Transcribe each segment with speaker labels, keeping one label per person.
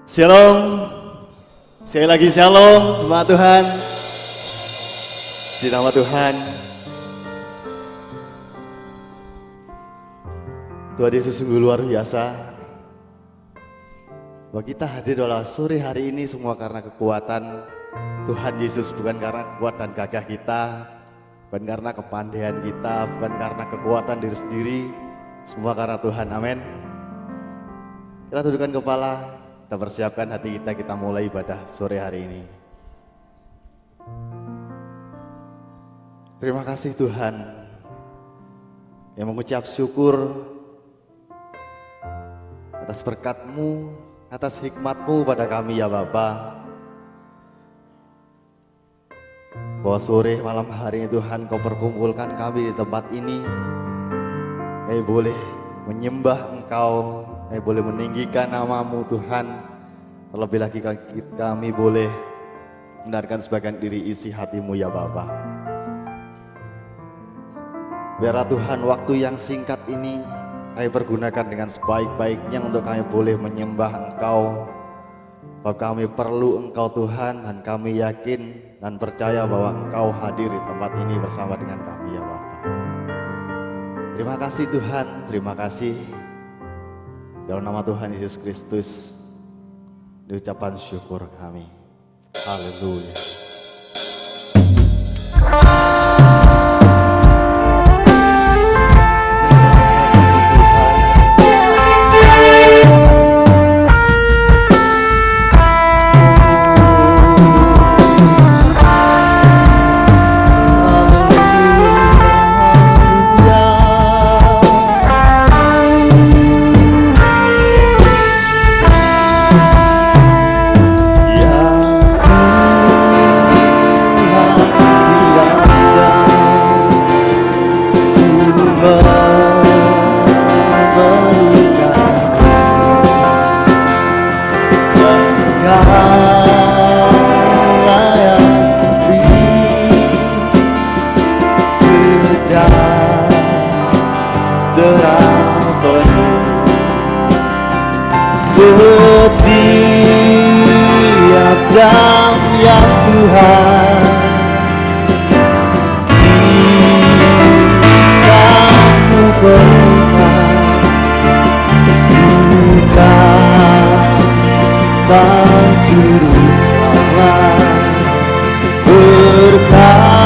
Speaker 1: Shalom. Sekali lagi shalom, jemaat Tuhan. Di nama Tuhan. Tuhan Yesus sungguh luar biasa. Bahwa kita hadir adalah sore hari ini semua karena kekuatan Tuhan Yesus, bukan karena kekuatan gagah kita, bukan karena kepandaian kita, bukan karena kekuatan diri sendiri, semua karena Tuhan. Amin. Kita dudukkan kepala. Kita persiapkan hati kita mulai ibadah sore hari ini. Terima kasih Tuhan yang mengucap syukur atas berkat-Mu, atas hikmat-Mu pada kami ya Bapa. Bahwa sore malam hari ini Tuhan Kau perkumpulkan kami di tempat ini. Kami boleh menyembah Engkau, kami boleh meninggikan nama-Mu Tuhan. Terlebih lagi kami boleh benarkan sebagian diri isi hati-Mu ya Bapa. Biarlah Tuhan waktu yang singkat ini kami pergunakan dengan sebaik-baiknya untuk kami boleh menyembah Engkau. Bahwa kami perlu Engkau Tuhan, dan kami yakin dan percaya bahwa Engkau hadir di tempat ini bersama dengan kami ya Bapa. Terima kasih Tuhan, terima kasih. Dalam nama Tuhan Yesus Kristus diucapkan syukur kami. Haleluya. Setiap jam yang Tuhan Kamu berikan, bukan juru selamat berkatilah.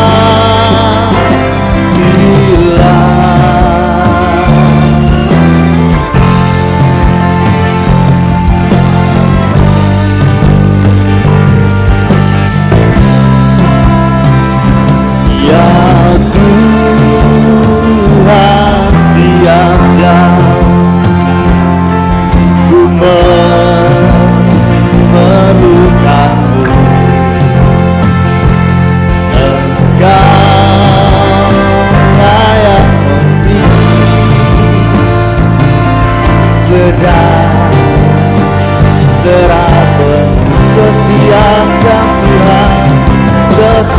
Speaker 1: Setiap jam Tuhan, setiap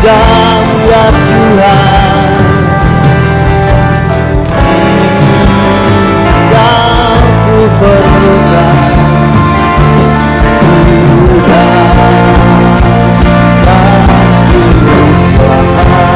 Speaker 1: jam ya Tuhan, Engkau ku perlukan, bukan juru selamat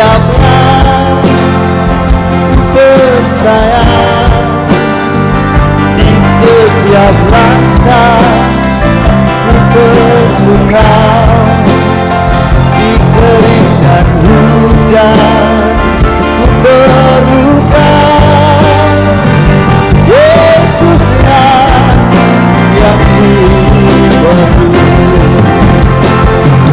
Speaker 1: setiap percaya, di setiap langkah ku perlu Kau, di kering dan hujan ku perlu Kau, Yesusnya yang ku perlu.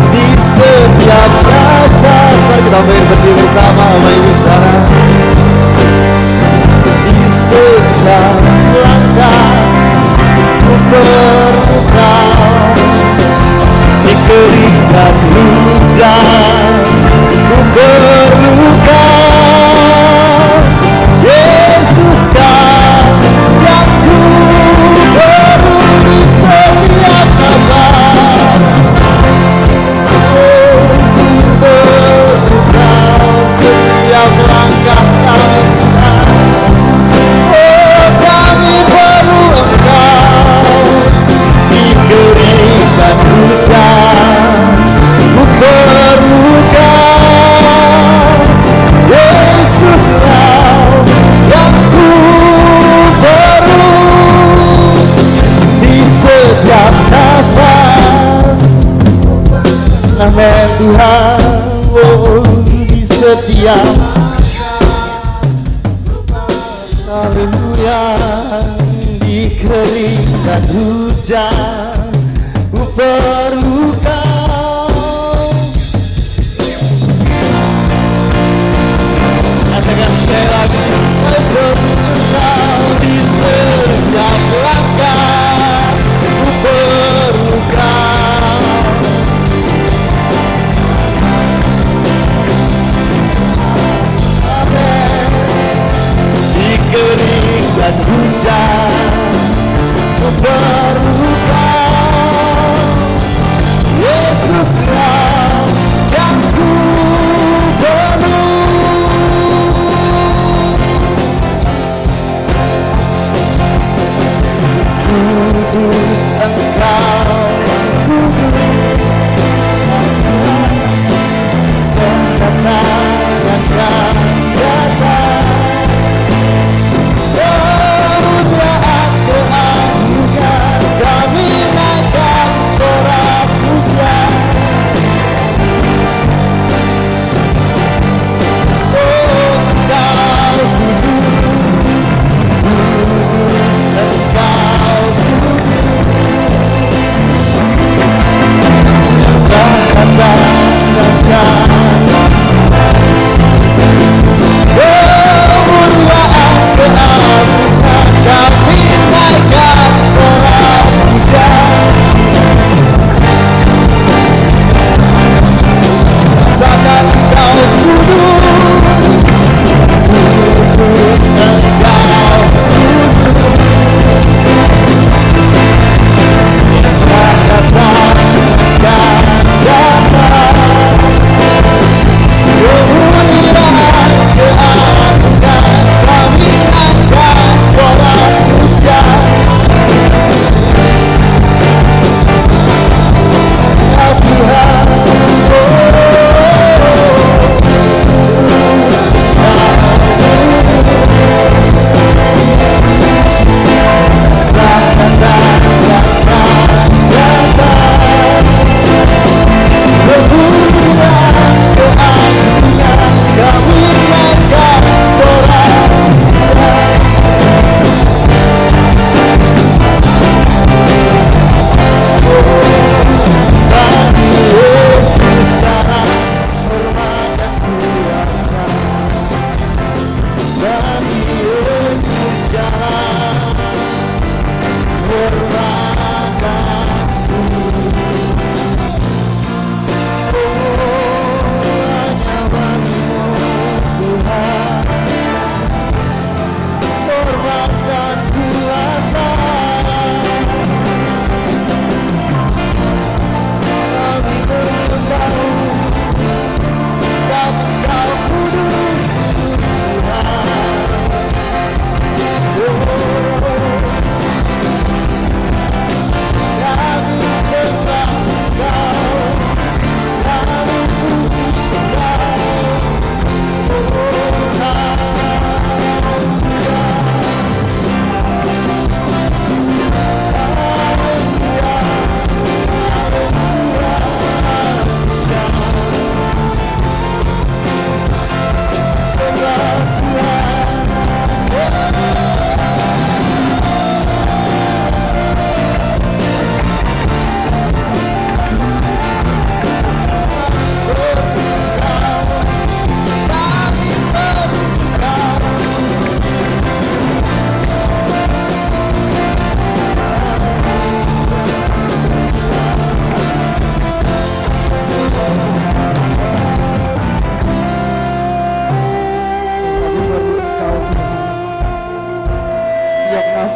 Speaker 1: Di setiap nafas, mari kita berdiri bersama Bapak Ibu Saudara. Di setiap langkah ku perlu Kau, di kering dan hujan ku perlu Kau, Yesus Kau yang ku perlu. Di setiap nafas ku perlu Kau, setiap langkah kami. Kami perlu Engkau, di kering dan hujan ku perlu Kau, Yesus Kau yang ku perlu. Di setiap nafas, amin Tuhan. Oh, di setiap, haleluya, di kering dan hujan ku perlu Kau. Katakan sekali lagi, ku perlu Kau, di setiap langkah ku perlu Kau. Amin. Di kering dan hujan ku perlu Kau, Yesus Kau yang ku perlu. Kudus Engkau, kudus, kedatangan datang, kemuliaan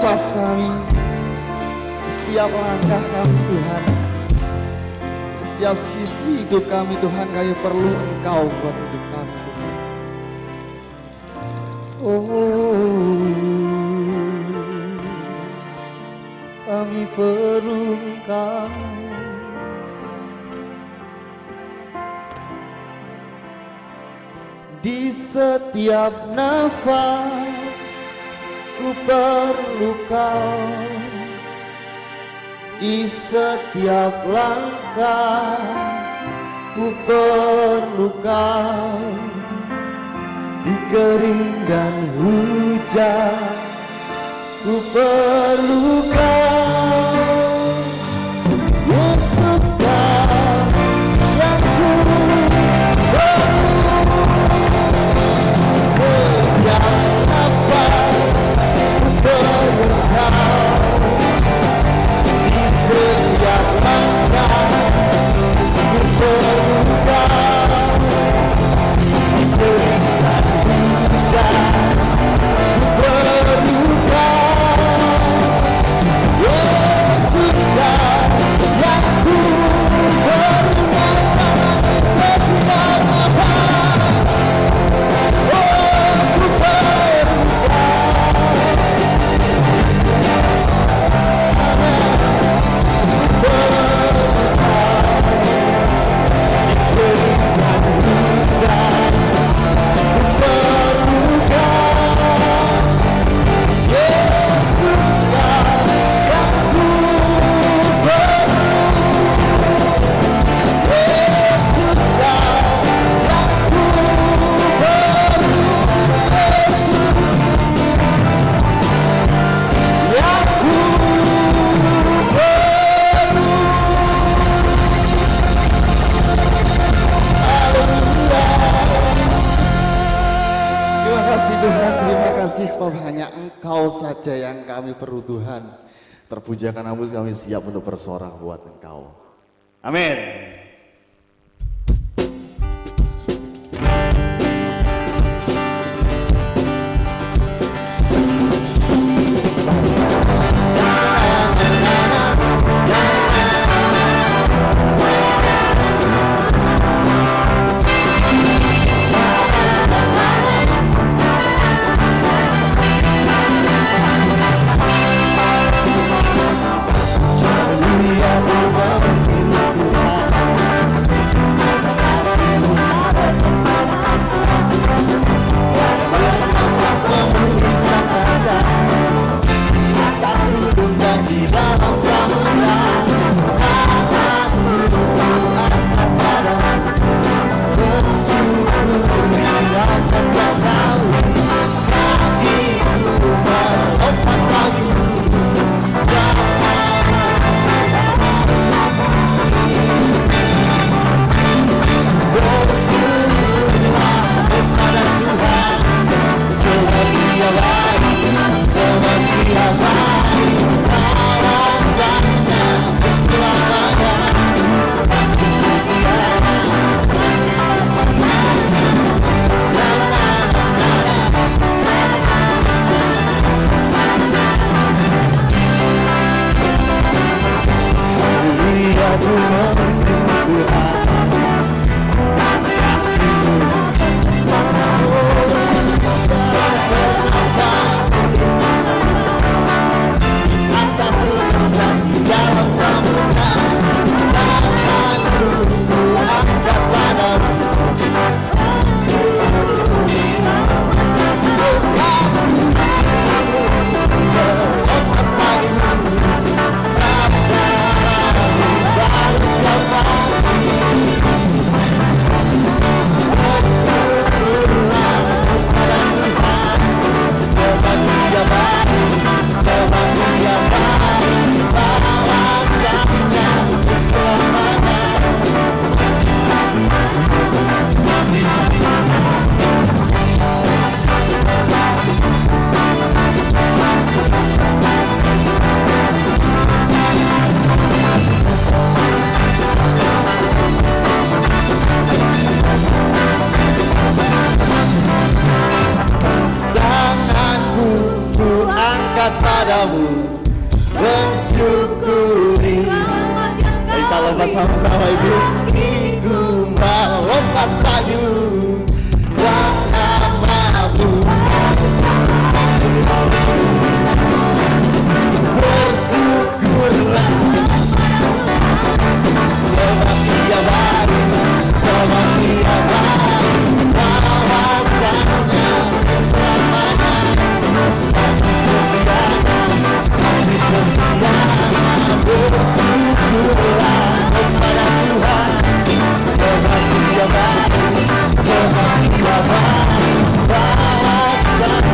Speaker 1: nafas kami, di setiap langkah kami Tuhan, di setiap sisi hidup kami Tuhan, kami perlu Engkau buat hidup kami Tuhan. Kami perlu Engkau. Di setiap nafas ku perlu Kau, di setiap langkah ku perlu Kau, di kering dan hujan ku perlu Kau. Yesus Kau yang ku perlu. Setiap nafas ku perlu Kau, di setiap langkah ku perlu Kau, di kering dan hujan ku perlu Kau. Yesus Kau yang ku perlu setiap nafas. Ku perlu sebab hanya Engkau saja yang kami perlu Tuhan. Terpujakan Namun kami siap untuk bersorak buat Engkau. Amin. Tuhan sama-sama ibu. Ibu melompat maju buat namamu. Bersyukurlah sebab Dia baik, sebab Dia baik. Bahwasanya selamanya kasih setianya, kasih setianya. Bersyukurlah kepada Tuhan sebab Dia baik, sebab Dia baik. Bahwasanya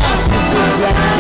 Speaker 1: kasih setianya.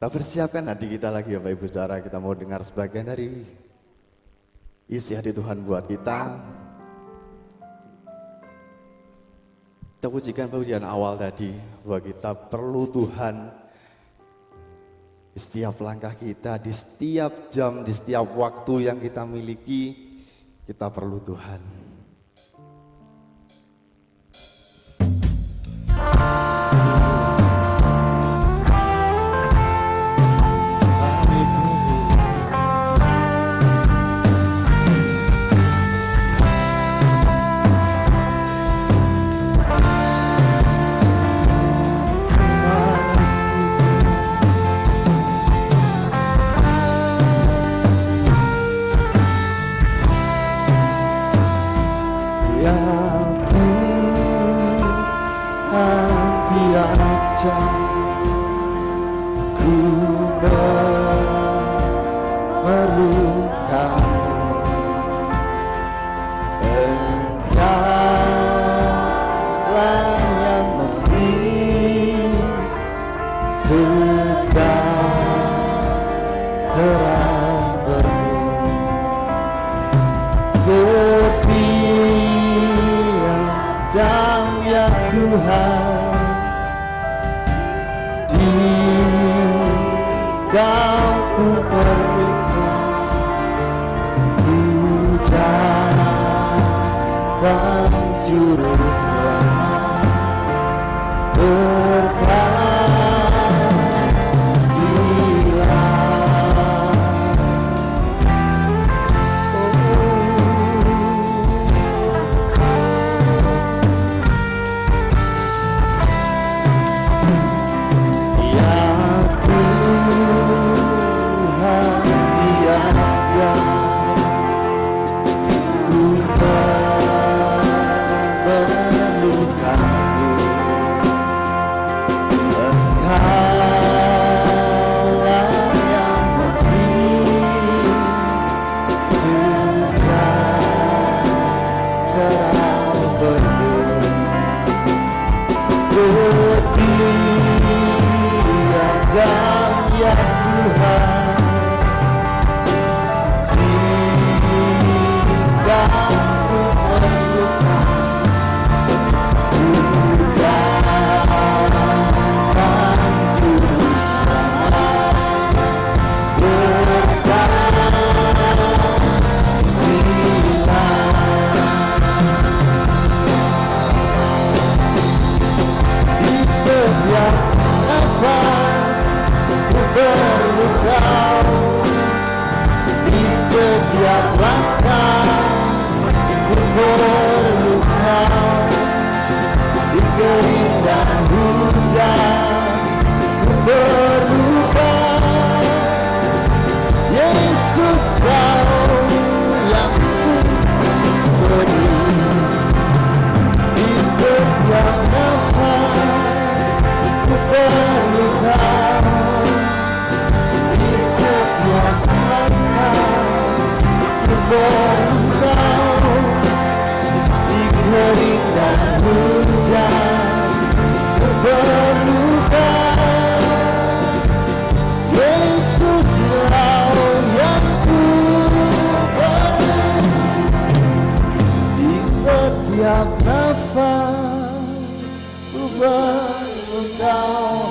Speaker 1: Kita persiapkan hati kita lagi Bapak Ibu Saudara, kita mau dengar sebagian dari isi hati Tuhan buat kita. Kita pujikan pujian awal tadi bahwa kita perlu Tuhan di setiap langkah kita, di setiap jam, di setiap waktu yang kita miliki, kita perlu Tuhan.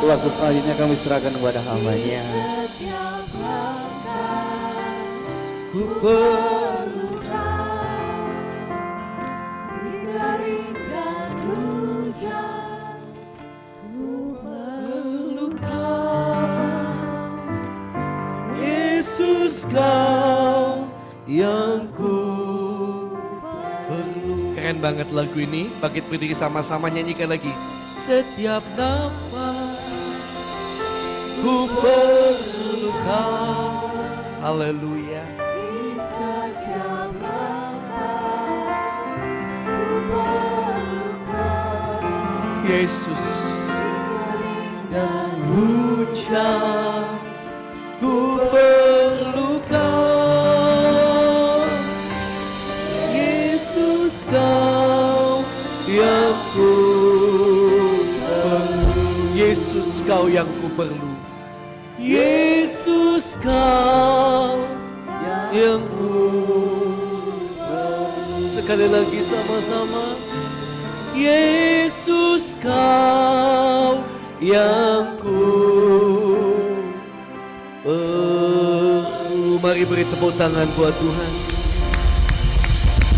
Speaker 2: Lagu selanjutnya kami serahkan kepada hamba-Nya.
Speaker 3: Ku perlukan dikering dan hujan, ku perlukan Yesus, Kau yang ku perlu. Keren banget lagu ini. Bangkit berdiri sama-sama nyanyikan lagi. Setiap nafas ku perlukan. Haleluya. Di setiap langkah ku perlukan Yesus. Kering dan hujan ku perlukan Yesus, Kau yang ku perlu. Yesus, Kau yang ku perlu. Yesus, Kau yang ku sekali lagi sama-sama. Yesus kau yang ku perlu. Mari beri tepuk tangan buat Tuhan.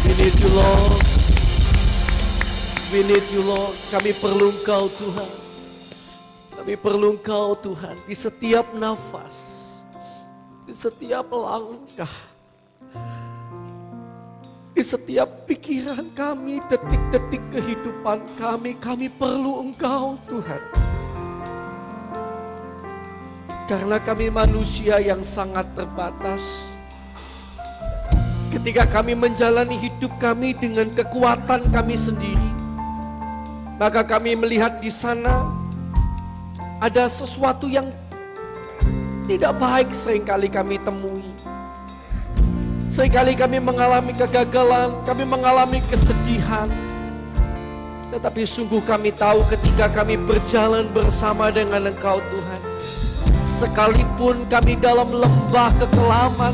Speaker 3: We need you Lord. We need you Lord. Kami perlu Engkau Tuhan. Kami perlu Engkau Tuhan di setiap nafas, di setiap langkah, di setiap pikiran kami, detik-detik kehidupan kami perlu Engkau Tuhan. Karena kami manusia yang sangat terbatas. Ketika kami menjalani hidup kami dengan kekuatan kami sendiri, maka kami melihat di sana ada sesuatu yang tidak baik seringkali kami temui. Seringkali kami mengalami kegagalan, kami mengalami kesedihan. Tetapi sungguh kami tahu ketika kami berjalan bersama dengan Engkau Tuhan, sekalipun kami dalam lembah kekelaman,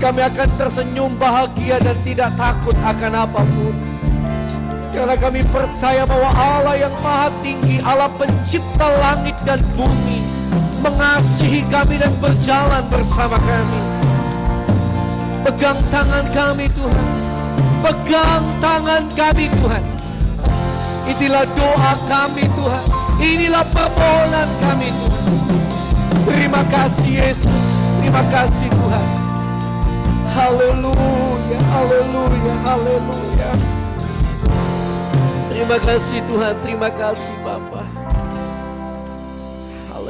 Speaker 3: kami akan tersenyum bahagia dan tidak takut akan apapun. Karena kami percaya bahwa Allah yang maha tinggi, Allah pencipta langit dan bumi, mengasihi kami dan berjalan bersama kami. Pegang tangan kami Tuhan, pegang tangan kami Tuhan. Inilah doa kami Tuhan, inilah permohonan kami Tuhan. Terima kasih Yesus, terima kasih Tuhan. Haleluya, haleluya, haleluya. Terima kasih Tuhan, terima kasih Bapa.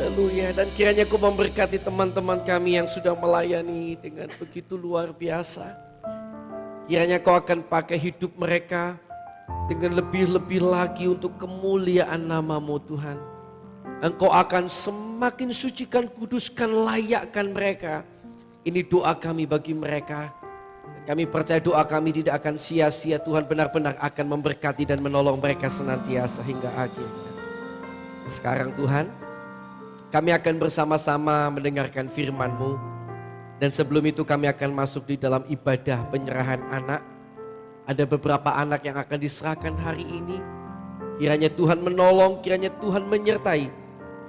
Speaker 3: Haleluya. Dan kiranya Kau memberkati teman-teman kami yang sudah melayani dengan begitu luar biasa. Kiranya Kau akan pakai hidup mereka dengan lebih-lebih lagi untuk kemuliaan nama-Mu Tuhan. Engkau akan semakin sucikan, kuduskan, layakkan mereka. Ini doa kami bagi mereka. Kami percaya doa kami tidak akan sia-sia. Tuhan benar-benar akan memberkati dan menolong mereka senantiasa hingga akhirnya. Sekarang Tuhan, kami akan bersama-sama mendengarkan firman-Mu. Dan sebelum itu kami akan masuk di dalam ibadah penyerahan anak. Ada beberapa anak yang akan diserahkan hari ini. Kiranya Tuhan menolong, kiranya Tuhan menyertai.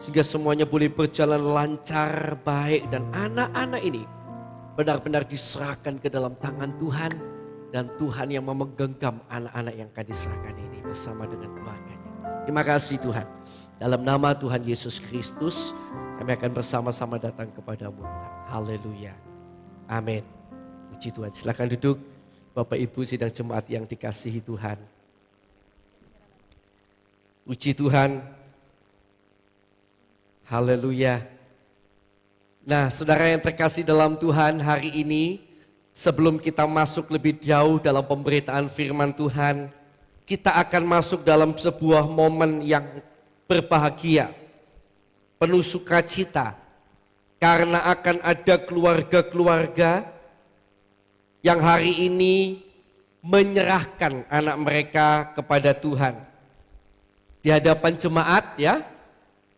Speaker 3: Sehingga semuanya boleh berjalan lancar, baik. Dan anak-anak ini benar-benar diserahkan ke dalam tangan Tuhan. Dan Tuhan yang memegenggam anak-anak yang akan diserahkan ini bersama dengan keluarganya. Terima kasih Tuhan. Dalam nama Tuhan Yesus Kristus, kami akan bersama-sama datang kepadamu Tuhan. Haleluya. Amin. Puji Tuhan. Silakan duduk Bapak Ibu sidang jemaat yang dikasihi Tuhan. Puji Tuhan. Haleluya. Nah, saudara yang terkasih dalam Tuhan, hari ini sebelum kita masuk lebih jauh dalam pemberitaan firman Tuhan, kita akan masuk dalam sebuah momen yang berbahagia, penuh sukacita, karena akan ada keluarga-keluarga yang hari ini menyerahkan anak mereka kepada Tuhan. Di hadapan jemaat ya,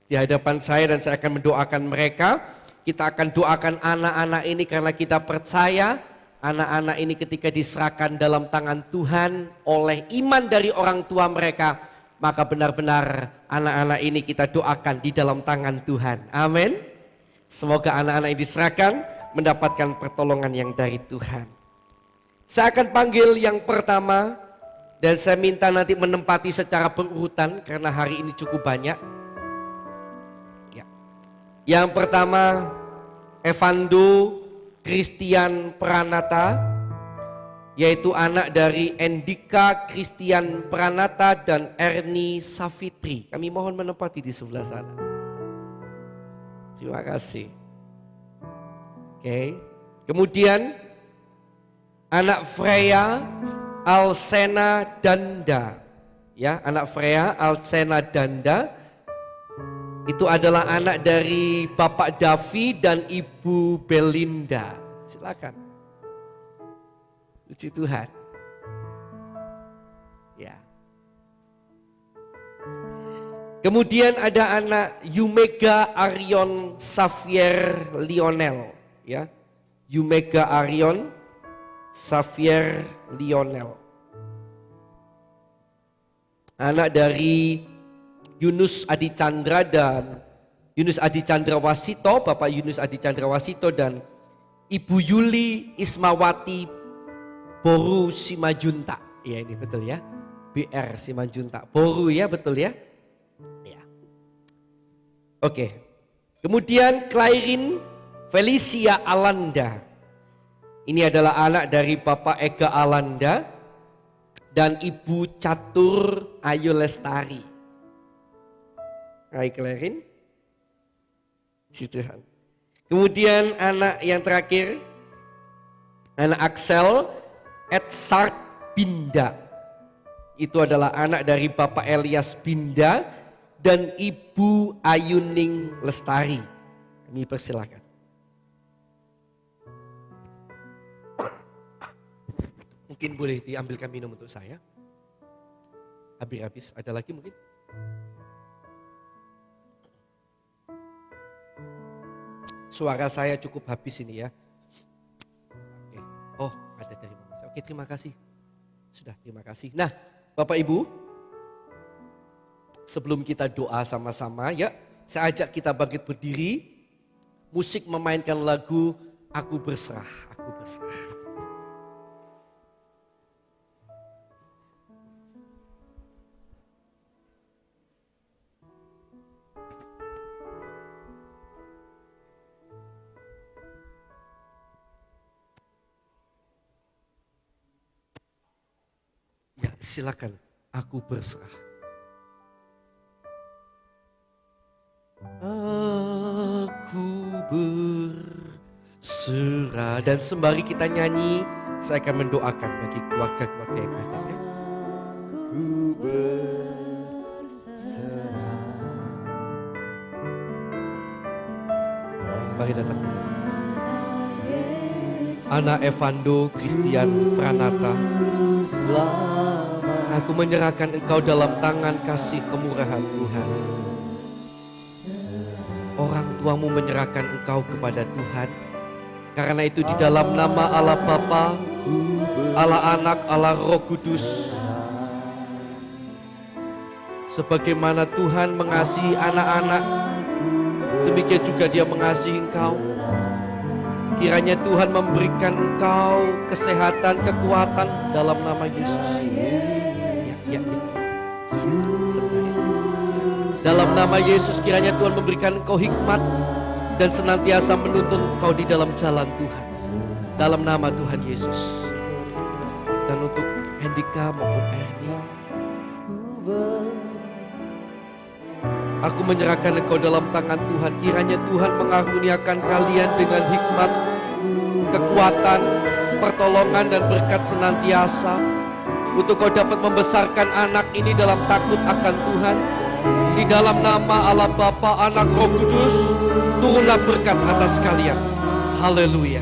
Speaker 3: di hadapan saya dan saya akan mendoakan mereka. Kita akan doakan anak-anak ini karena kita percaya anak-anak ini ketika diserahkan dalam tangan Tuhan oleh iman dari orang tua mereka, maka benar-benar anak-anak ini kita doakan di dalam tangan Tuhan. Amin. Semoga anak-anak ini diserahkan mendapatkan pertolongan yang dari Tuhan. Saya akan panggil yang pertama dan saya minta nanti menempati secara berurutan karena hari ini cukup banyak. Yang pertama, Evando Christian Pranata, yaitu anak dari Endika Christian Pranata dan Erni Safitri. Kami mohon menempati di sebelah sana. Terima kasih. Oke. Kemudian anak Freya Alsena Danda. Ya, anak Freya Alsena Danda. Itu adalah anak dari Bapak Davi dan Ibu Belinda. Silakan. Puji Tuhan. Ya. Kemudian ada anak Yumega Arion Xavier Lionel. Ya. Yumega Arion Xavier Lionel. Anak dari Yunus Adi Chandra dan Yunus Adi Chandra Wasito, Bapak Yunus Adi Chandra Wasito dan Ibu Yuli Ismawati Boru Simajunta. Ya ini betul ya. BR Simajunta. Boru ya betul ya. Ya. Oke. Kemudian Clairin Felicia Alanda. Ini adalah anak dari Bapak Ega Alanda dan Ibu Catur Ayu Lestari. Hai Clairin. Tuhan. Kemudian anak yang terakhir, anak Axel Edzard Binda. Itu adalah anak dari Bapak Elias Binda dan Ibu Ayuning Lestari. Kami persilakan. Mungkin boleh diambilkan minum untuk saya. Habis, ada lagi mungkin? Suara saya cukup habis ini ya. Oke. Oh, ada dari Mama. Oke, terima kasih. Sudah, terima kasih. Nah, Bapak Ibu, sebelum kita doa sama-sama ya, saya ajak kita bangkit berdiri. Musik memainkan lagu Aku Berserah, Aku Berserah. Ya, silakan. Aku berserah. Aku berserah. Dan sembari kita nyanyi, saya akan mendoakan bagi keluarga-keluarga yang ada. Ya.
Speaker 1: Aku berserah.
Speaker 3: Mari datang. Anak Evando Christian Pranata, aku menyerahkan engkau dalam tangan kasih kemurahan Tuhan. Orang tuamu menyerahkan engkau kepada Tuhan. Karena itu di dalam nama Allah Bapa, Allah Anak, Allah Roh Kudus, sebagaimana Tuhan mengasihi anak-anak, demikian juga Dia mengasihi engkau. Kiranya Tuhan memberikan engkau kesehatan, kekuatan dalam nama Yesus. Ya. Dalam nama Yesus kiranya Tuhan memberikan engkau hikmat dan senantiasa menuntun engkau di dalam jalan Tuhan. Dalam nama Tuhan Yesus. Dan untuk Hendika maupun Erni, aku menyerahkan engkau dalam tangan Tuhan. Kiranya Tuhan mengaruniakan kalian dengan hikmat, kekuatan, pertolongan dan berkat senantiasa. Untuk kau dapat membesarkan anak ini dalam takut akan Tuhan. Di dalam nama Allah Bapa, Anak, Roh Kudus, turunlah berkat atas kalian. Haleluya.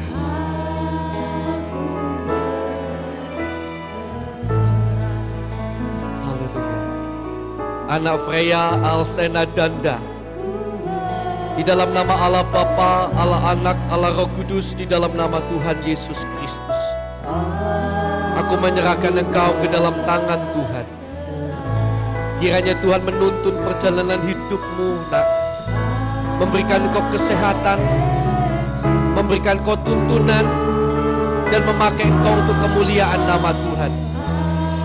Speaker 3: Anak Freya Alsena Danda, di dalam nama Allah Bapa, Allah Anak, Allah Roh Kudus, di dalam nama Tuhan Yesus Kristus, aku menyerahkan engkau ke dalam tangan Tuhan. Kiranya Tuhan menuntun perjalanan hidupmu, nak, memberikan engkau kesehatan, memberikan engkau tuntunan, dan memakai engkau untuk kemuliaan nama Tuhan.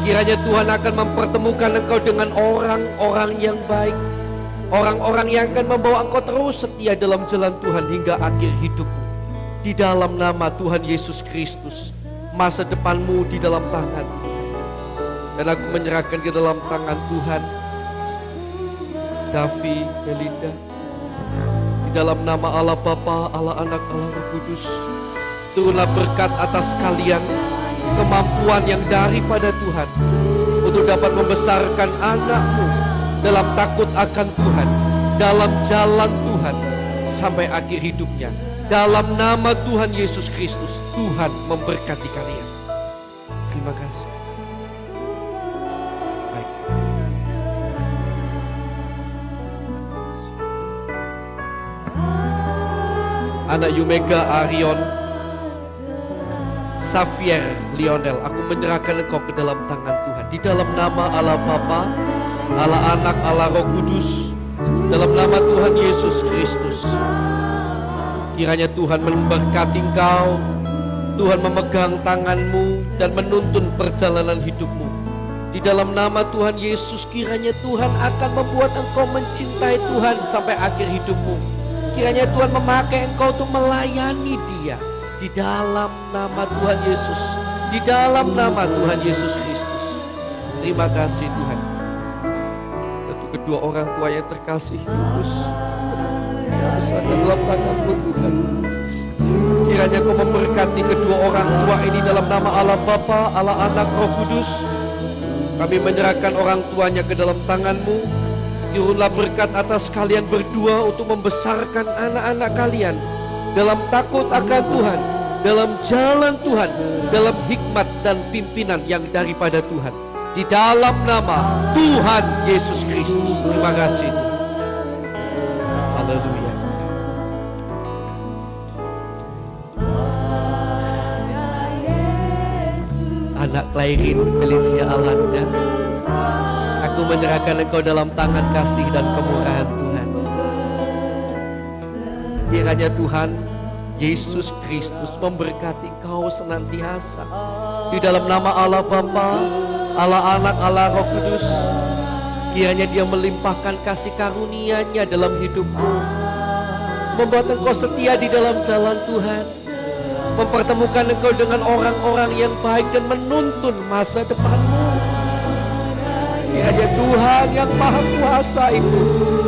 Speaker 3: Kiranya Tuhan akan mempertemukan engkau dengan orang-orang yang baik. Orang-orang yang akan membawa engkau terus setia dalam jalan Tuhan hingga akhir hidupmu. Di dalam nama Tuhan Yesus Kristus, masa depanmu di dalam tangan. Dan aku menyerahkan ke dalam tangan Tuhan Davi, Belinda. Di dalam nama Allah Bapa, Allah Anak, Allah Roh Kudus, turunlah berkat atas kalian, kemampuan yang daripada Tuhan untuk dapat membesarkan anakmu dalam takut akan Tuhan, dalam jalan Tuhan sampai akhir hidupnya. Dalam nama Tuhan Yesus Kristus, Tuhan memberkati kalian. Terima kasih. Baik. Anak Yumega Arion, Xavier Lionel, aku menyerahkan engkau ke dalam tangan Tuhan. Di dalam nama Allah Bapa, Allah Anak, Allah Roh Kudus, dalam nama Tuhan Yesus Kristus. Kiranya Tuhan memberkati engkau, Tuhan memegang tanganmu dan menuntun perjalanan hidupmu. Di dalam nama Tuhan Yesus, kiranya Tuhan akan membuat engkau mencintai Tuhan sampai akhir hidupmu. Kiranya Tuhan memakai engkau untuk melayani Dia. Di dalam nama Tuhan Yesus, di dalam nama Tuhan Yesus Kristus. Terima kasih Tuhan. Untuk kedua orang tua yang terkasih, Yesus, dalam tangan-Mu Tuhan. Kiranya Kau memberkati kedua orang tua ini dalam nama Allah Bapa, Allah Anak, Roh Kudus. Kami menyerahkan orang tuanya ke dalam tangan-Mu. Turunlah berkat atas kalian berdua untuk membesarkan anak-anak kalian dalam takut akan Tuhan, dalam jalan Tuhan, dalam hikmat dan pimpinan yang daripada Tuhan. Di dalam nama Tuhan Yesus Kristus. Terima kasih. Haleluya. Anak Clairin Felicia Alanda, aku menyerahkan engkau dalam tangan kasih dan kemurahan Tuhan. Kiranya Tuhan Yesus Kristus memberkati engkau senantiasa. Di dalam nama Allah Bapa, Allah Anak, Allah Roh Kudus. Kiranya Dia melimpahkan kasih karunia-Nya dalam hidupmu. Membuat engkau setia di dalam jalan Tuhan. Mempertemukan engkau dengan orang-orang yang baik dan menuntun masa depanmu. Kiranya Tuhan yang Maha Kuasa itu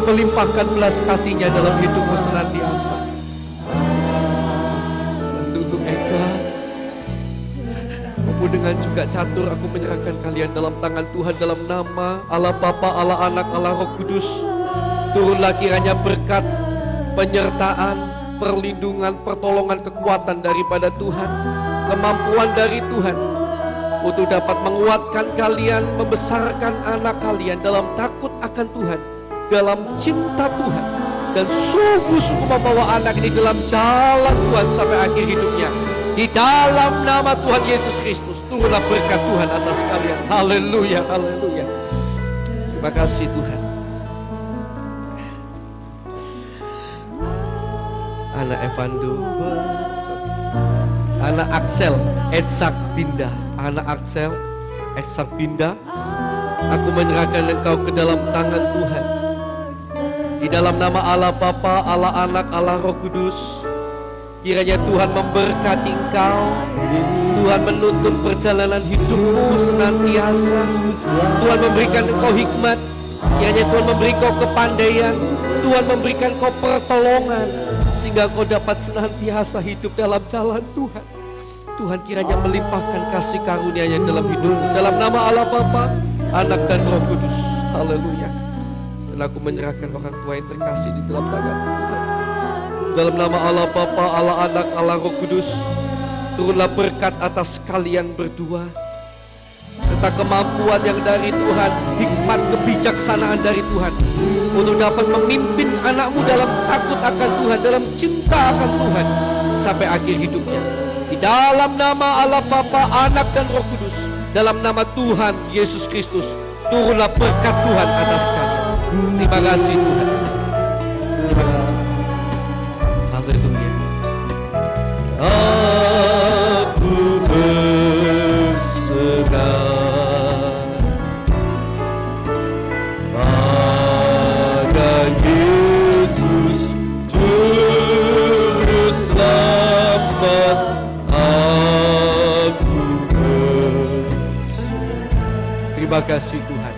Speaker 3: melimpahkan belas kasih-Nya dalam hidupmu senantiasa. Untuk Eka maupun dengan juga Catur, aku menyerahkan kalian dalam tangan Tuhan dalam nama Allah Bapa, Allah Anak, Allah Roh Kudus. Turunlah kiranya berkat, penyertaan, perlindungan, pertolongan, kekuatan daripada Tuhan, kemampuan dari Tuhan untuk dapat menguatkan kalian, membesarkan anak kalian dalam takut akan Tuhan, dalam cinta Tuhan, dan sungguh-sungguh membawa anak ini dalam jalan Tuhan sampai akhir hidupnya. Di dalam nama Tuhan Yesus Kristus, turunlah berkat Tuhan atas kalian. Haleluya, haleluya. Terima kasih Tuhan. Anak Evandu, anak Axel, Edsak Binda, anak Axel, Edsak Binda, aku menyerahkan engkau ke dalam tangan Tuhan. Di dalam nama Allah Bapa, Allah Anak, Allah Roh Kudus, kiranya Tuhan memberkati engkau, Tuhan menuntun perjalanan hidupmu senantiasa, Tuhan memberikan engkau hikmat, kiranya Tuhan memberi engkau kepandaian, Tuhan memberikan engkau pertolongan, sehingga kau dapat senantiasa hidup dalam jalan Tuhan. Tuhan kiranya melimpahkan kasih karunia-Nya dalam hidup. Dalam nama Allah Bapa, Anak dan Roh Kudus. Haleluya. Dan aku menyerahkan orang tua yang terkasih di dalam tangan Tuhan. Dalam nama Allah Bapa, Allah Anak, Allah Roh Kudus. Turunlah berkat atas kalian berdua. Serta kemampuan yang dari Tuhan, hikmat kebijaksanaan dari Tuhan, untuk dapat memimpin anakmu dalam takut akan Tuhan, dalam cinta akan Tuhan sampai akhir hidupnya. Di dalam nama Allah Bapa, Anak dan Roh Kudus, dalam nama Tuhan Yesus Kristus, turunlah berkat Tuhan atas kalian. Terima kasih Tuhan. Terima kasih. Haleluya. Aku berserah Terima kasih Tuhan.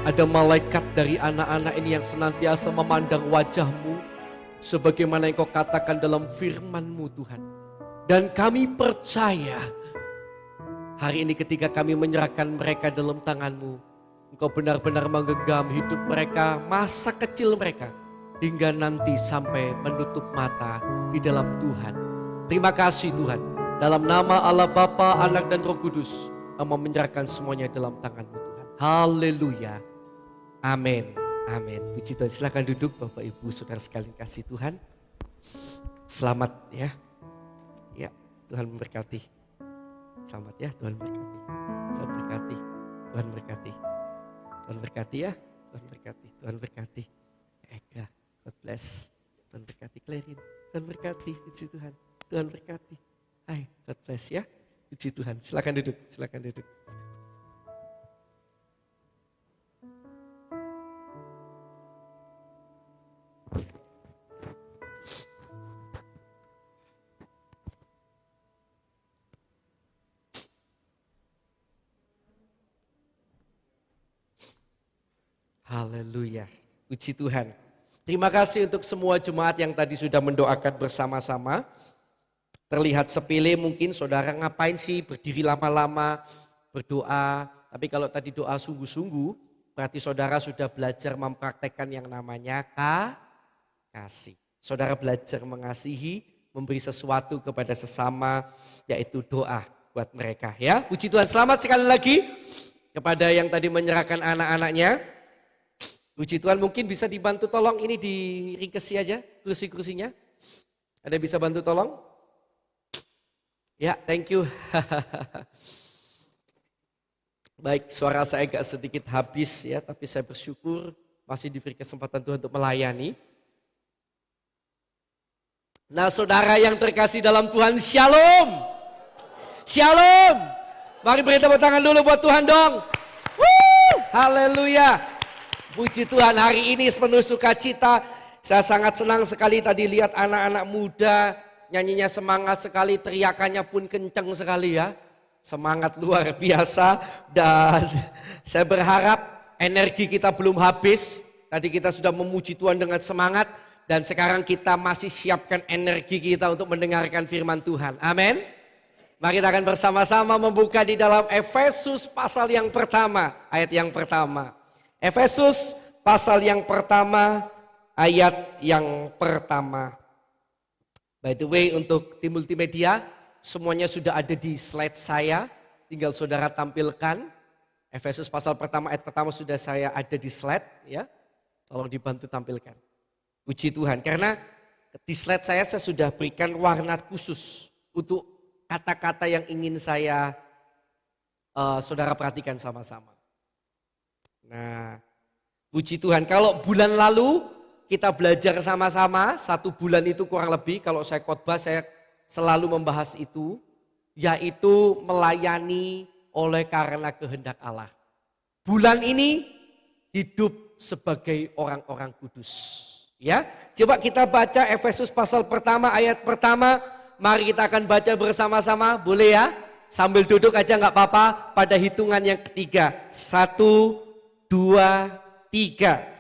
Speaker 3: Ada malaikat dari anak-anak ini yang senantiasa memandang wajah-Mu sebagaimana yang Kau katakan dalam firman-Mu Tuhan. Dan kami percaya hari ini ketika kami menyerahkan mereka dalam tangan-Mu, Engkau benar-benar menggenggam hidup mereka, masa kecil mereka, hingga nanti sampai menutup mata di dalam Tuhan. Terima kasih Tuhan. Dalam nama Allah Bapa, Anak dan Roh Kudus, Amba menyerahkan semuanya dalam tangan-Mu Tuhan. Haleluya. Amin. Amin. Puji Tuhan. Silakan duduk Bapak Ibu Saudara sekalian kasih Tuhan. Selamat ya. Ya, Tuhan memberkati. Selamat ya, Tuhan berkati. Tuhan berkati. Tuhan berkati. Tuhan berkati ya. Tuhan berkati. Tuhan berkati. Eka, God bless. Tuhan berkati Clarin. Tuhan berkati, puji Tuhan. Tuhan berkati. Hai, God bless ya. Puji Tuhan. Silakan duduk, silakan duduk. Haleluya, puji Tuhan. Terima kasih untuk semua jemaat yang tadi sudah mendoakan bersama-sama. Terlihat sepele mungkin saudara ngapain sih berdiri lama-lama berdoa. Tapi kalau tadi doa sungguh-sungguh berarti saudara sudah belajar mempraktekkan yang namanya kasih. Saudara belajar mengasihi, memberi sesuatu kepada sesama yaitu doa buat mereka ya. Puji Tuhan, selamat sekali lagi kepada yang tadi menyerahkan anak-anaknya. Puji Tuhan, mungkin bisa dibantu tolong ini diringkesi aja kursi-kursinya. Ada bisa bantu tolong? Ya, thank you. Baik, suara saya agak sedikit habis ya, tapi saya bersyukur masih diberi kesempatan Tuhan untuk melayani. Nah, saudara yang terkasih dalam Tuhan, shalom. Shalom. Mari beri tepuk tangan dulu buat Tuhan dong. Haleluya. Puji Tuhan, hari ini penuh sukacita. Saya sangat senang sekali tadi lihat anak-anak muda nyanyinya semangat sekali, teriakannya pun kencang sekali ya. Semangat luar biasa dan saya berharap energi kita belum habis. Tadi kita sudah memuji Tuhan dengan semangat dan sekarang kita masih siapkan energi kita untuk mendengarkan firman Tuhan. Amin. Mari kita akan bersama-sama membuka di dalam Efesus pasal yang pertama, ayat yang pertama. Efesus pasal yang pertama, ayat yang pertama. By the way, untuk tim multimedia, semuanya sudah ada di slide saya. Tinggal saudara tampilkan. Efesus pasal pertama, ayat pertama sudah saya ada di slide. Ya, tolong dibantu tampilkan. Puji Tuhan, karena di slide saya sudah berikan warna khusus untuk kata-kata yang ingin saya saudara perhatikan sama-sama. Nah, puji Tuhan, kalau bulan lalu kita belajar sama-sama, 1 bulan itu kurang lebih, kalau saya khotbah saya selalu membahas itu, yaitu melayani oleh karena kehendak Allah. Bulan ini hidup sebagai orang-orang kudus. Ya, coba kita baca Efesus pasal pertama, ayat pertama, mari kita akan baca bersama-sama, boleh ya? Sambil duduk aja nggak apa-apa, pada hitungan yang ketiga, 1, 2, 3.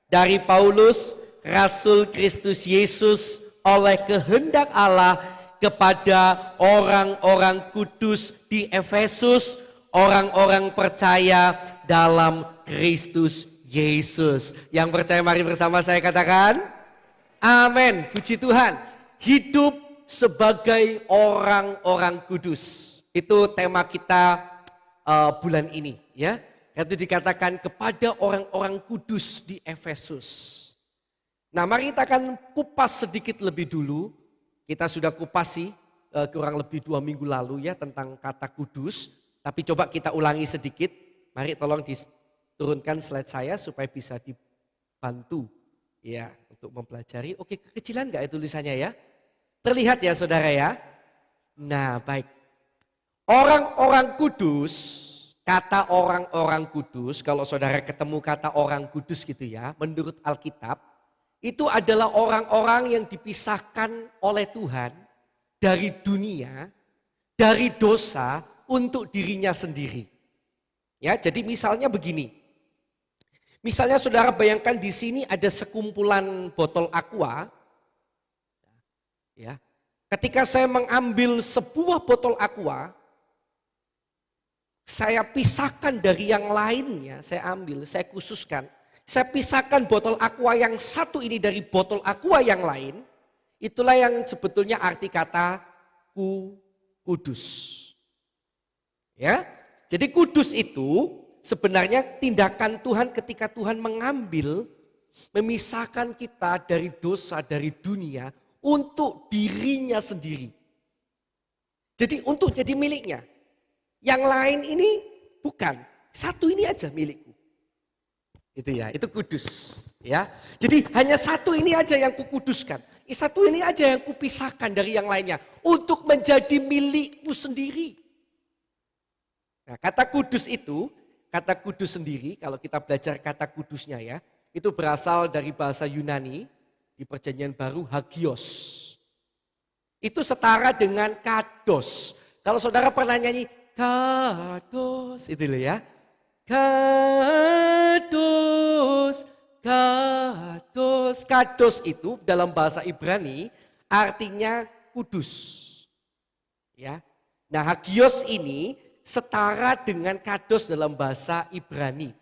Speaker 3: Dari Paulus, Rasul Kristus Yesus oleh kehendak Allah kepada orang-orang kudus di Efesus, orang-orang percaya dalam Kristus Yesus. Yang percaya mari bersama saya katakan, amin. Puji Tuhan. Hidup sebagai orang-orang kudus. Itu tema kita bulan ini ya. Itu dikatakan kepada orang-orang kudus di Efesus. Nah, mari kita akan kupas sedikit lebih dulu. Kita sudah kupasi kurang lebih 2 minggu lalu ya tentang kata kudus. Tapi coba kita ulangi sedikit. Mari tolong diturunkan slide saya supaya bisa dibantu ya untuk mempelajari. Oke, kekecilan enggak ya tulisannya ya? Terlihat ya saudara ya? Nah, baik. Orang-orang kudus. Kata orang-orang kudus, kalau saudara ketemu kata orang kudus gitu ya, menurut Alkitab, itu adalah orang-orang yang dipisahkan oleh Tuhan dari dunia, dari dosa untuk dirinya sendiri. Ya, jadi misalnya begini. Misalnya saudara bayangkan di sini ada sekumpulan botol aqua. Ya. Ketika saya mengambil sebuah botol aqua, saya pisahkan dari yang lainnya, saya ambil, saya khususkan. Saya pisahkan botol aqua yang satu ini dari botol aqua yang lain. Itulah yang sebetulnya arti kata kudus. Ya, jadi kudus itu sebenarnya tindakan Tuhan ketika Tuhan mengambil, memisahkan kita dari dosa, dari dunia untuk dirinya sendiri. Jadi untuk jadi miliknya. Yang lain ini bukan. Satu ini aja milikku. Itu ya, itu kudus. Ya, jadi hanya satu ini aja yang kukuduskan. Satu ini aja yang kupisahkan dari yang lainnya. Untuk menjadi milikku sendiri. Nah, kata kudus sendiri, kalau kita belajar kata kudusnya ya. Itu berasal dari bahasa Yunani, di perjanjian baru hagios. Itu setara dengan kados. Kalau saudara pernah nyanyi, kados, itu loh ya. Kados, kados. Kados itu dalam bahasa Ibrani artinya kudus. Ya. Nah, hagios ini setara dengan kados dalam bahasa Ibrani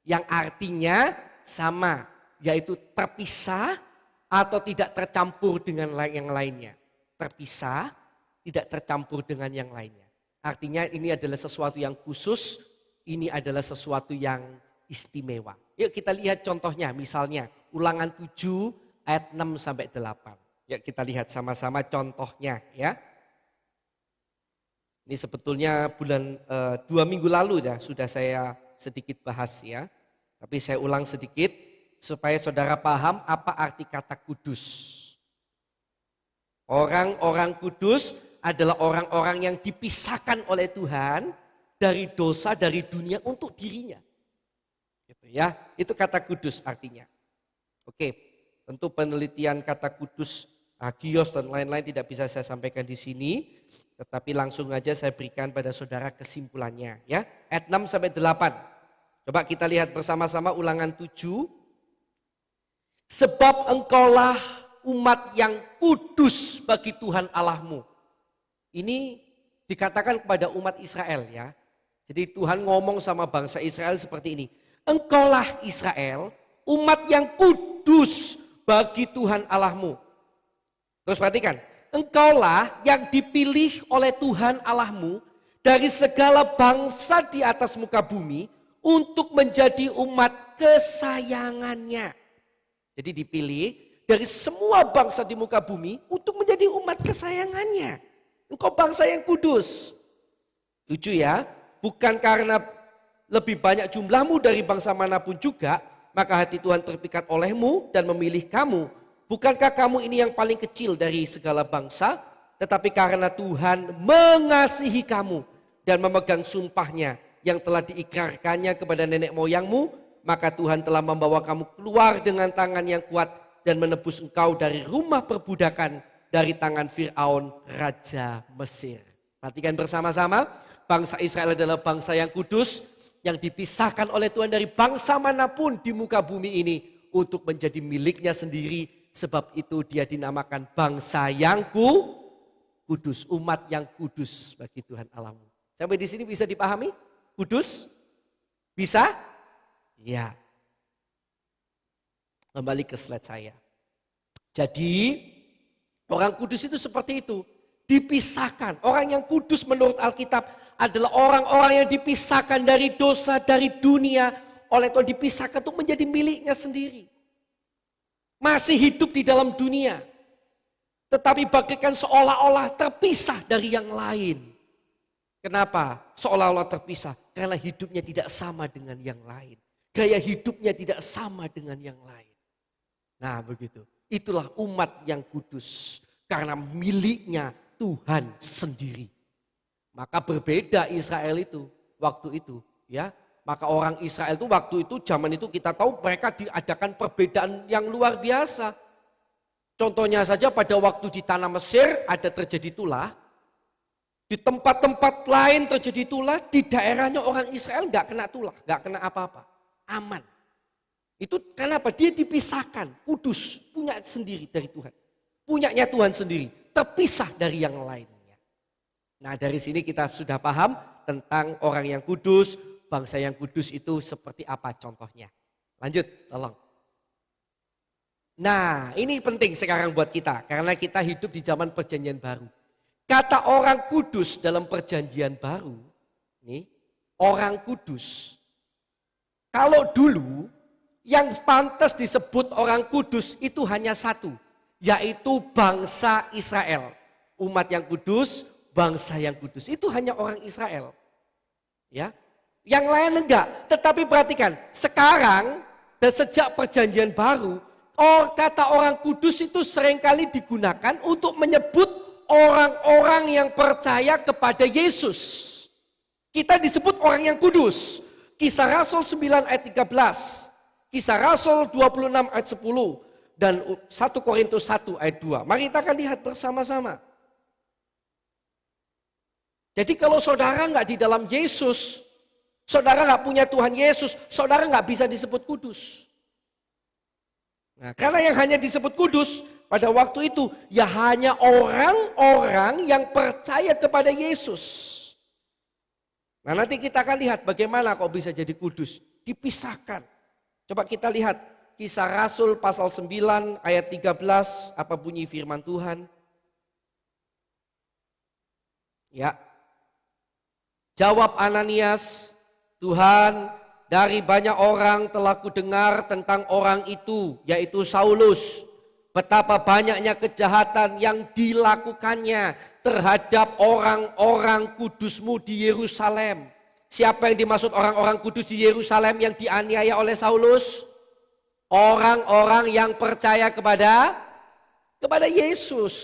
Speaker 3: yang artinya sama, yaitu terpisah atau tidak tercampur dengan yang lainnya. Terpisah, tidak tercampur dengan yang lainnya. Artinya ini adalah sesuatu yang khusus, ini adalah sesuatu yang istimewa. Yuk kita lihat contohnya, misalnya Ulangan 7 ayat 6 sampai 8. Yuk kita lihat sama-sama contohnya ya. Ini sebetulnya 2 minggu lalu ya sudah saya sedikit bahas ya. Tapi saya ulang sedikit supaya saudara paham apa arti kata kudus. Orang-orang kudus adalah orang-orang yang dipisahkan oleh Tuhan dari dosa, dari dunia untuk dirinya. Gitu ya, itu kata kudus artinya. Oke, tentu penelitian kata kudus, hagios dan lain-lain tidak bisa saya sampaikan di sini. Tetapi langsung aja saya berikan pada saudara kesimpulannya ya. Ayat 6 sampai 8. Coba kita lihat bersama-sama Ulangan 7. Sebab engkaulah umat yang kudus bagi Tuhan Allahmu. Ini dikatakan kepada umat Israel ya. Jadi Tuhan ngomong sama bangsa Israel seperti ini. Engkaulah Israel, umat yang kudus bagi Tuhan Allahmu. Terus perhatikan, engkaulah yang dipilih oleh Tuhan Allahmu dari segala bangsa di atas muka bumi untuk menjadi umat kesayangannya. Jadi dipilih dari semua bangsa di muka bumi untuk menjadi umat kesayangannya. Engkau bangsa yang kudus. Lucu ya, bukan karena lebih banyak jumlahmu dari bangsa manapun juga, maka hati Tuhan terpikat olehmu dan memilih kamu. Bukankah kamu ini yang paling kecil dari segala bangsa, tetapi karena Tuhan mengasihi kamu dan memegang sumpahnya yang telah diikrarkannya kepada nenek moyangmu, maka Tuhan telah membawa kamu keluar dengan tangan yang kuat dan menebus engkau dari rumah perbudakan, dari tangan Fir'aun, Raja Mesir. Perhatikan bersama-sama, bangsa Israel adalah bangsa yang kudus, yang dipisahkan oleh Tuhan dari bangsa manapun di muka bumi ini untuk menjadi miliknya sendiri. Sebab itu dia dinamakan bangsa yang kudus, umat yang kudus bagi Tuhan Allahmu. Sampai di sini bisa dipahami? Kudus? Bisa? Ya. Kembali ke slide saya. Jadi orang kudus itu seperti itu. Dipisahkan. Orang yang kudus menurut Alkitab adalah orang-orang yang dipisahkan dari dosa, dari dunia. Oleh Tuhan dipisahkan untuk menjadi miliknya sendiri. Masih hidup di dalam dunia. Tetapi bagaikan seolah-olah terpisah dari yang lain. Kenapa? Seolah-olah terpisah. Karena hidupnya tidak sama dengan yang lain. Gaya hidupnya tidak sama dengan yang lain. Nah begitu. Itulah umat yang kudus. Karena miliknya Tuhan sendiri. Maka berbeda Israel itu waktu itu. Ya. Maka orang Israel itu waktu itu zaman itu kita tahu mereka diadakan perbedaan yang luar biasa. Contohnya saja pada waktu di tanah Mesir ada terjadi tulah. Di tempat-tempat lain terjadi tulah, di daerahnya orang Israel nggak kena tulah, nggak kena apa-apa. Aman. Itu kenapa? Dia dipisahkan, kudus, punya sendiri dari Tuhan. Punyanya Tuhan sendiri, terpisah dari yang lainnya. Nah dari sini kita sudah paham tentang orang yang kudus, bangsa yang kudus itu seperti apa contohnya. Lanjut, tolong. Nah ini penting sekarang buat kita, karena kita hidup di zaman perjanjian baru. Kata orang kudus dalam perjanjian baru, nih, orang kudus. Kalau dulu yang pantas disebut orang kudus itu hanya satu, yaitu bangsa Israel. Umat yang kudus, bangsa yang kudus. Itu hanya orang Israel. Ya, yang lain enggak. Tetapi perhatikan, sekarang dan sejak perjanjian baru, kata orang kudus itu seringkali digunakan untuk menyebut orang-orang yang percaya kepada Yesus. Kita disebut orang yang kudus. Kisah Rasul 9 ayat 13. Kisah Rasul 26 ayat 10. Dan 1 Korintus 1 ayat 2. Mari kita akan lihat bersama-sama. Jadi kalau saudara nggak di dalam Yesus, saudara nggak punya Tuhan Yesus, saudara nggak bisa disebut kudus. Nah, karena yang hanya disebut kudus pada waktu itu, ya hanya orang-orang yang percaya kepada Yesus. Nah, nanti kita akan lihat bagaimana kok bisa jadi kudus. Dipisahkan. Coba kita lihat Kisah Rasul pasal 9 ayat 13. Apa bunyi firman Tuhan? Ya. Jawab Ananias, Tuhan, dari banyak orang telah kudengar tentang orang itu, yaitu Saulus. Betapa banyaknya kejahatan yang dilakukannya terhadap orang-orang kudusmu di Yerusalem. Siapa yang dimaksud orang-orang kudus di Yerusalem yang dianiaya oleh Saulus? Orang-orang yang percaya kepada Yesus.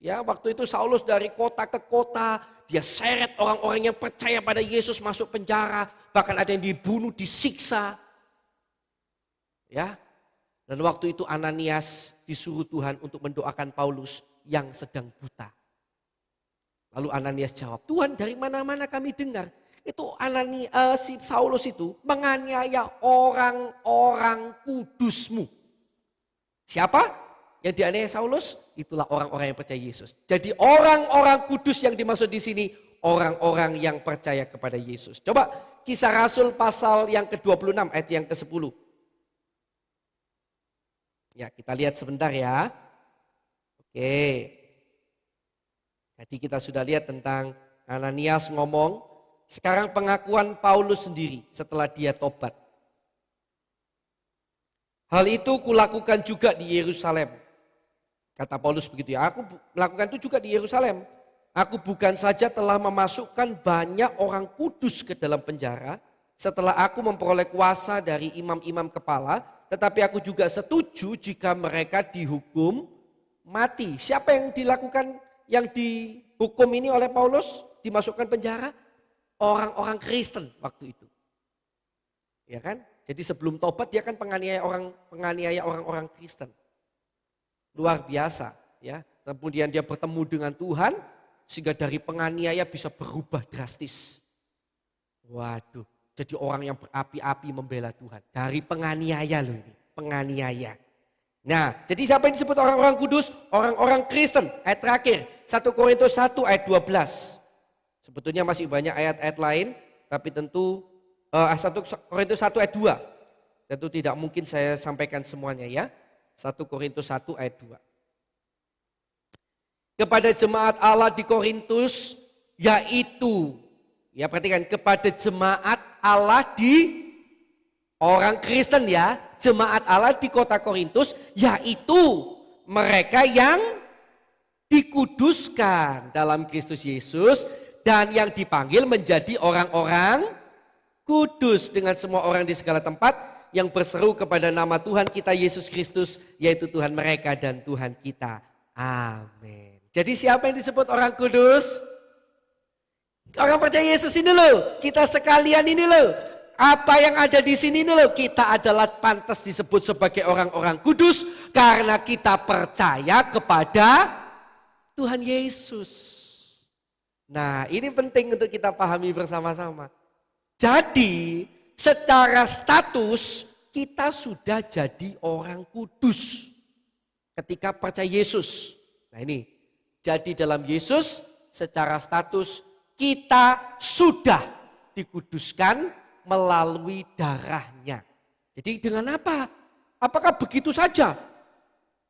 Speaker 3: Ya, waktu itu Saulus dari kota ke kota, dia seret orang-orang yang percaya pada Yesus masuk penjara, bahkan ada yang dibunuh, disiksa. Ya. Dan waktu itu Ananias disuruh Tuhan untuk mendoakan Paulus yang sedang buta. Lalu Ananias jawab, Tuhan, dari mana-mana kami dengar itu si Saulus itu menganiaya orang-orang kudusmu. Siapa yang dianiaya Saulus? Itulah orang-orang yang percaya Yesus. Jadi orang-orang kudus yang dimaksud di sini orang-orang yang percaya kepada Yesus. Coba Kisah Rasul pasal yang ke-26 ayat yang ke-10. Ya, kita lihat sebentar ya. Oke. Jadi kita sudah lihat tentang Ananias ngomong. Sekarang pengakuan Paulus sendiri setelah dia tobat. Hal itu kulakukan juga di Yerusalem. Kata Paulus begitu ya. Aku melakukan itu juga di Yerusalem. Aku bukan saja telah memasukkan banyak orang kudus ke dalam penjara. Setelah aku memperoleh kuasa dari imam-imam kepala. Tetapi aku juga setuju jika mereka dihukum mati. Siapa yang dilakukan, yang dihukum ini oleh Paulus, dimasukkan penjara? Orang-orang Kristen waktu itu. Ya kan? Jadi sebelum tobat dia kan penganiaya orang-orang Kristen. Luar biasa ya. Kemudian dia bertemu dengan Tuhan sehingga dari penganiaya bisa berubah drastis. Waduh. Jadi orang yang berapi-api membela Tuhan. Dari penganiaya loh ini. Penganiaya. Nah, jadi siapa yang disebut orang-orang kudus? Orang-orang Kristen. Ayat terakhir. 1 Korintus 1 ayat 12. Sebetulnya masih banyak ayat-ayat lain. Tapi tentu 1 Korintus 1 ayat 2. Tentu tidak mungkin saya sampaikan semuanya ya. 1 Korintus 1 ayat 2. Kepada jemaat Allah di Korintus, yaitu, ya perhatikan, kepada jemaat Allah di orang Kristen ya, jemaat Allah di kota Korintus, yaitu mereka yang dikuduskan dalam Kristus Yesus dan yang dipanggil menjadi orang-orang kudus dengan semua orang di segala tempat yang berseru kepada nama Tuhan kita Yesus Kristus, yaitu Tuhan mereka dan Tuhan kita. Amin. Jadi siapa yang disebut orang kudus? Orang percaya Yesus ini loh, kita sekalian ini loh. Apa yang ada di sini ini loh, kita adalah pantas disebut sebagai orang-orang kudus karena kita percaya kepada Tuhan Yesus. Nah, ini penting untuk kita pahami bersama-sama. Jadi, secara status kita sudah jadi orang kudus ketika percaya Yesus. Nah, ini. Jadi dalam Yesus secara status kita sudah dikuduskan melalui darahnya. Jadi dengan apa? Apakah begitu saja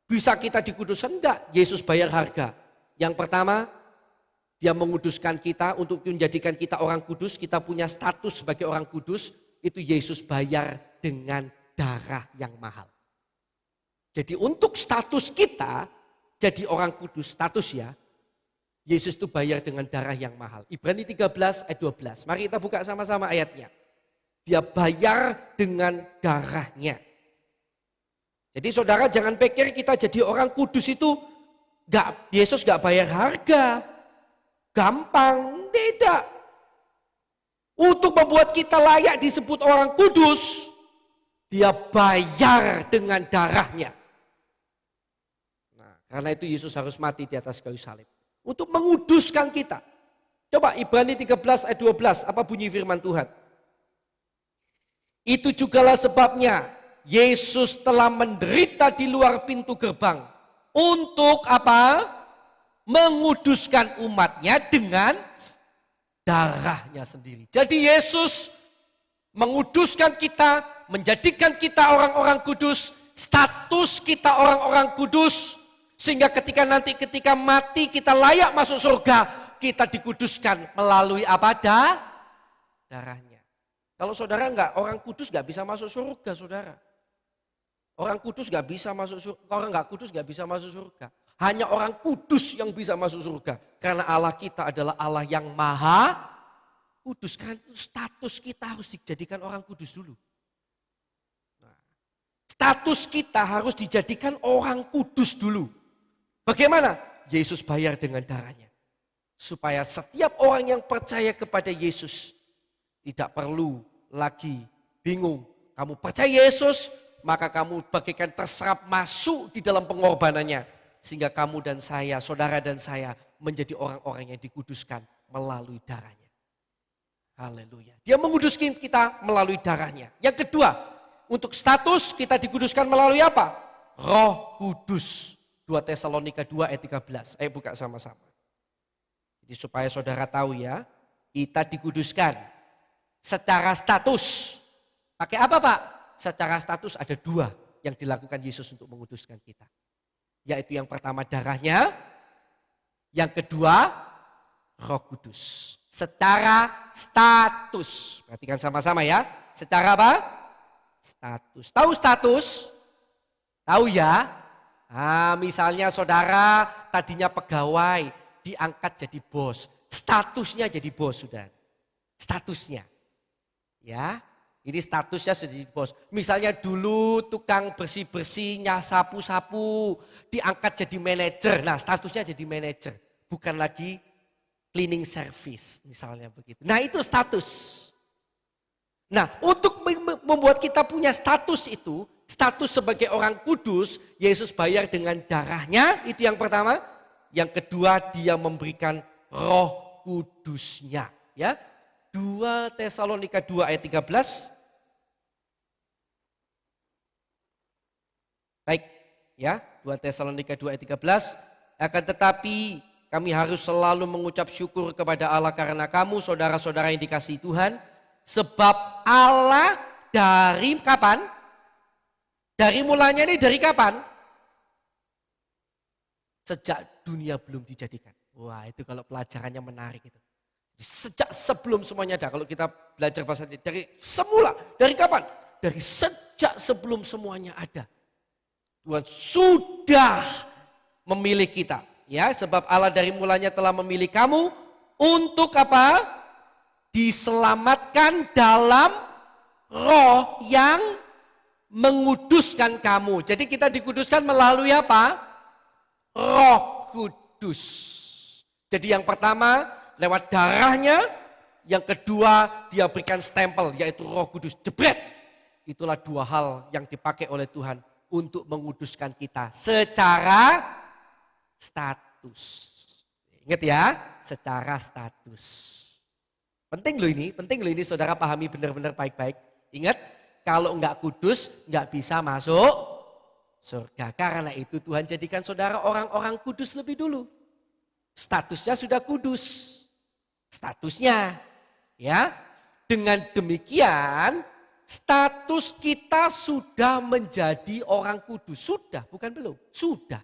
Speaker 3: bisa kita dikuduskan? Enggak, Yesus bayar harga. Yang pertama, dia menguduskan kita untuk menjadikan kita orang kudus. Kita punya status sebagai orang kudus, itu Yesus bayar dengan darah yang mahal. Jadi untuk status kita jadi orang kudus, status ya, Yesus itu bayar dengan darah yang mahal. Ibrani 13 ayat 12. Mari kita buka sama-sama ayatnya. Dia bayar dengan darahnya. Jadi saudara jangan pikir kita jadi orang kudus itu Yesus gak bayar harga. Gampang, tidak. Untuk membuat kita layak disebut orang kudus, dia bayar dengan darahnya. Nah, karena itu Yesus harus mati di atas kayu salib. Untuk menguduskan kita. Coba Ibrani 13 ayat 12, apa bunyi firman Tuhan? Itu jugalah sebabnya Yesus telah menderita di luar pintu gerbang. Untuk apa? Menguduskan umatnya dengan darahnya sendiri. Jadi Yesus menguduskan kita, menjadikan kita orang-orang kudus, status kita orang-orang kudus. Sehingga ketika mati kita layak masuk surga, kita dikuduskan melalui apa? Darahnya. Kalau saudara orang kudus gak bisa masuk surga, saudara. Orang kudus gak bisa masuk surga, orang gak kudus gak bisa masuk surga. Hanya orang kudus yang bisa masuk surga. Karena Allah kita adalah Allah yang maha kudus. Karena itu status kita harus dijadikan orang kudus dulu. Status kita harus dijadikan orang kudus dulu. Bagaimana? Yesus bayar dengan darahnya. Supaya setiap orang yang percaya kepada Yesus tidak perlu lagi bingung. Kamu percaya Yesus, maka kamu bagaikan terserap masuk di dalam pengorbanannya. Sehingga kamu dan saya, saudara dan saya menjadi orang-orang yang dikuduskan melalui darahnya. Haleluya. Dia menguduskan kita melalui darahnya. Yang kedua, untuk status kita dikuduskan melalui apa? Roh Kudus. 2 Tesalonika 2 ayat 13. Ayo buka sama-sama. Jadi supaya saudara tahu ya, kita dikuduskan secara status. Pakai apa Pak? Secara status ada 2 yang dilakukan Yesus untuk menguduskan kita. Yaitu yang pertama darahnya, yang kedua Roh Kudus. Secara status. Perhatikan sama-sama ya. Secara apa? Status. Tahu status? Tahu ya? Nah, misalnya saudara tadinya pegawai, diangkat jadi bos. Statusnya jadi bos sudah. Statusnya. Ya, ini statusnya sudah jadi bos. Misalnya dulu tukang bersih-bersih, sapu-sapu, diangkat jadi manajer. Nah, statusnya jadi manajer. Bukan lagi cleaning service, misalnya begitu. Nah, itu status. Nah, untuk membuat kita punya status itu, status sebagai orang kudus, Yesus bayar dengan darahnya, itu yang pertama. Yang kedua, dia memberikan Roh Kudusnya. Ya, 2 Tesalonika 2 ayat 13. Baik, ya, 2 Tesalonika 2 ayat 13. Akan tetapi kami harus selalu mengucap syukur kepada Allah karena kamu, saudara-saudara yang dikasihi Tuhan. Sebab Allah dari kapan? Dari mulanya ini dari kapan? Sejak dunia belum dijadikan. Wah, itu kalau pelajarannya menarik itu. Sejak sebelum semuanya ada. Kalau kita belajar bahasa ini dari semula, dari kapan? Dari sejak sebelum semuanya ada. Tuhan sudah memilih kita. Ya, sebab Allah dari mulanya telah memilih kamu untuk apa? Diselamatkan dalam roh yang menguduskan kamu. Jadi kita dikuduskan melalui apa? Roh Kudus. Jadi yang pertama lewat darahnya, yang kedua dia berikan stempel yaitu Roh Kudus. Jebret. Itulah 2 hal yang dipakai oleh Tuhan untuk menguduskan kita secara status. Ingat ya, secara status. Penting loh ini saudara pahami benar-benar baik-baik. Ingat, kalau enggak kudus enggak bisa masuk surga. Karena itu Tuhan jadikan saudara orang-orang kudus lebih dulu. Statusnya sudah kudus. Statusnya ya. Dengan demikian status kita sudah menjadi orang kudus. Sudah, bukan belum. Sudah.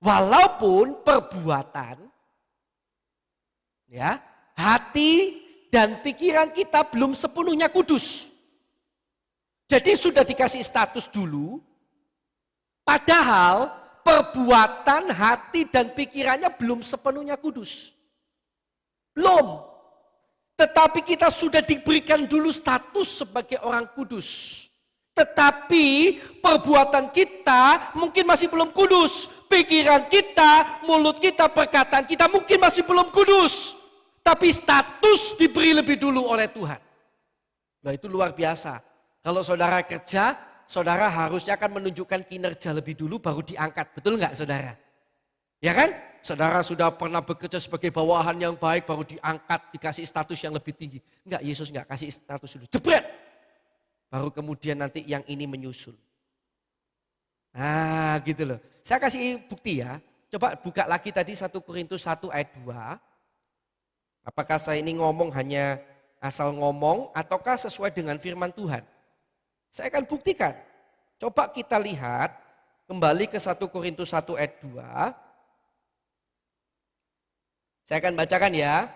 Speaker 3: Walaupun perbuatan ya, hati dan pikiran kita belum sepenuhnya kudus. Jadi sudah dikasih status dulu, padahal perbuatan, hati, dan pikirannya belum sepenuhnya kudus. Belum. Tetapi kita sudah diberikan dulu status sebagai orang kudus. Tetapi perbuatan kita mungkin masih belum kudus. Pikiran kita, mulut kita, perkataan kita mungkin masih belum kudus. Tapi status diberi lebih dulu oleh Tuhan. Nah itu luar biasa. Kalau saudara kerja, saudara harusnya akan menunjukkan kinerja lebih dulu baru diangkat. Betul nggak saudara? Ya kan? Saudara sudah pernah bekerja sebagai bawahan yang baik baru diangkat, dikasih status yang lebih tinggi. Enggak, Yesus enggak kasih status dulu. Jebret! Baru kemudian nanti yang ini menyusul. Nah gitu loh. Saya kasih bukti ya. Coba buka lagi tadi 1 Korintus 1 ayat 2. Apakah saya ini ngomong hanya asal ngomong ataukah sesuai dengan firman Tuhan? Saya akan buktikan. Coba kita lihat kembali ke 1 Korintus 1 ayat 2. Saya akan bacakan ya.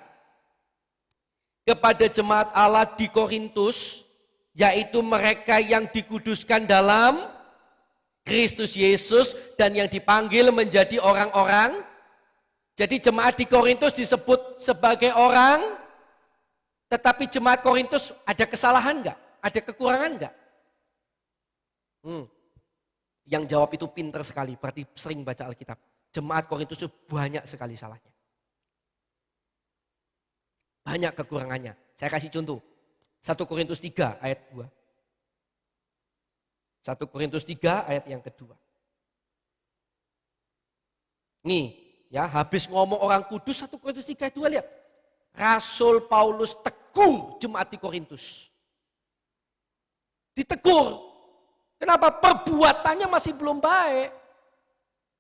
Speaker 3: Kepada jemaat Allah di Korintus, yaitu mereka yang dikuduskan dalam Kristus Yesus dan yang dipanggil menjadi orang-orang. Jadi jemaat di Korintus disebut sebagai orang, tetapi jemaat Korintus ada kesalahan enggak? Ada kekurangan enggak? Yang jawab itu pinter sekali, berarti sering baca Alkitab. Jemaat Korintus itu banyak sekali salahnya. Banyak kekurangannya. Saya kasih contoh. 1 Korintus 3 ayat 2. 1 Korintus 3 ayat yang kedua. Nih ya, habis ngomong orang kudus 1 Korintus 3 ayat 2 lihat. Rasul Paulus tegur jemaat di Korintus. Ditegur. Kenapa? Perbuatannya masih belum baik.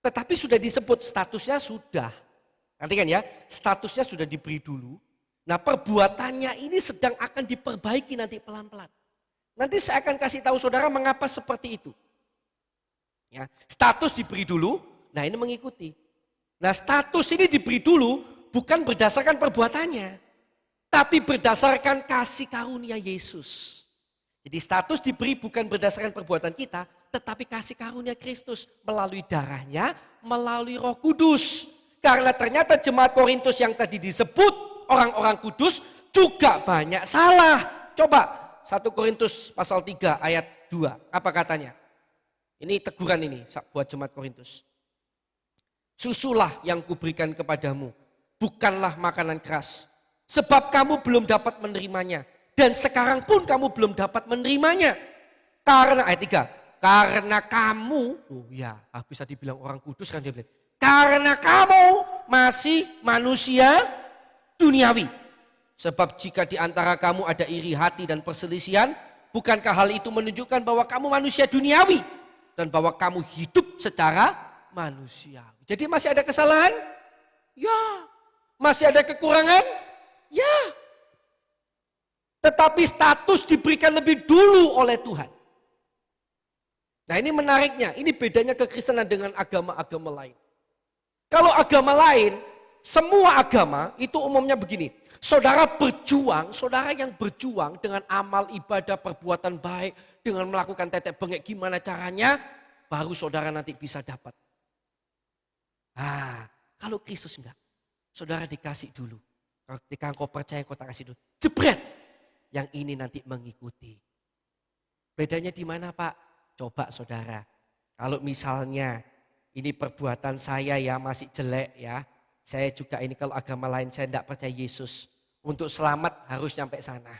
Speaker 3: Tetapi sudah disebut statusnya sudah. Nanti kan ya, statusnya sudah diberi dulu. Nah perbuatannya ini sedang akan diperbaiki nanti pelan-pelan. Nanti saya akan kasih tahu saudara mengapa seperti itu. Ya, status diberi dulu, nah ini mengikuti. Nah status ini diberi dulu bukan berdasarkan perbuatannya. Tapi berdasarkan kasih karunia Yesus. Jadi status diberi bukan berdasarkan perbuatan kita, tetapi kasih karunia Kristus melalui darahnya, melalui Roh Kudus. Karena ternyata jemaat Korintus yang tadi disebut orang-orang kudus juga banyak salah. Coba 1 Korintus pasal 3 ayat 2. Apa katanya? Ini teguran ini buat jemaat Korintus. Susulah yang kuberikan kepadamu, bukanlah makanan keras. Sebab kamu belum dapat menerimanya. Dan sekarang pun kamu belum dapat menerimanya. Karena ayat 3. Karena kamu, bisa dibilang orang kudus kan dia bilang. Karena kamu masih manusia duniawi. Sebab jika di antara kamu ada iri hati dan perselisihan, bukankah hal itu menunjukkan bahwa kamu manusia duniawi dan bahwa kamu hidup secara manusiawi. Jadi masih ada kesalahan? Ya. Masih ada kekurangan? Ya. Tetapi status diberikan lebih dulu oleh Tuhan. Nah ini menariknya, ini bedanya kekristenan dengan agama-agama lain. Kalau agama lain, semua agama itu umumnya begini. Saudara berjuang, saudara yang berjuang dengan amal ibadah, perbuatan baik, dengan melakukan tetek bengek gimana caranya, baru saudara nanti bisa dapat. Kalau Kristus enggak, saudara dikasih dulu. Ketika engkau percaya, engkau tak kasih dulu. Jebret, yang ini nanti mengikuti. Bedanya di mana Pak? Coba saudara, kalau misalnya ini perbuatan saya ya masih jelek ya. Saya juga ini kalau agama lain saya tidak percaya Yesus. Untuk selamat harus nyampe sana.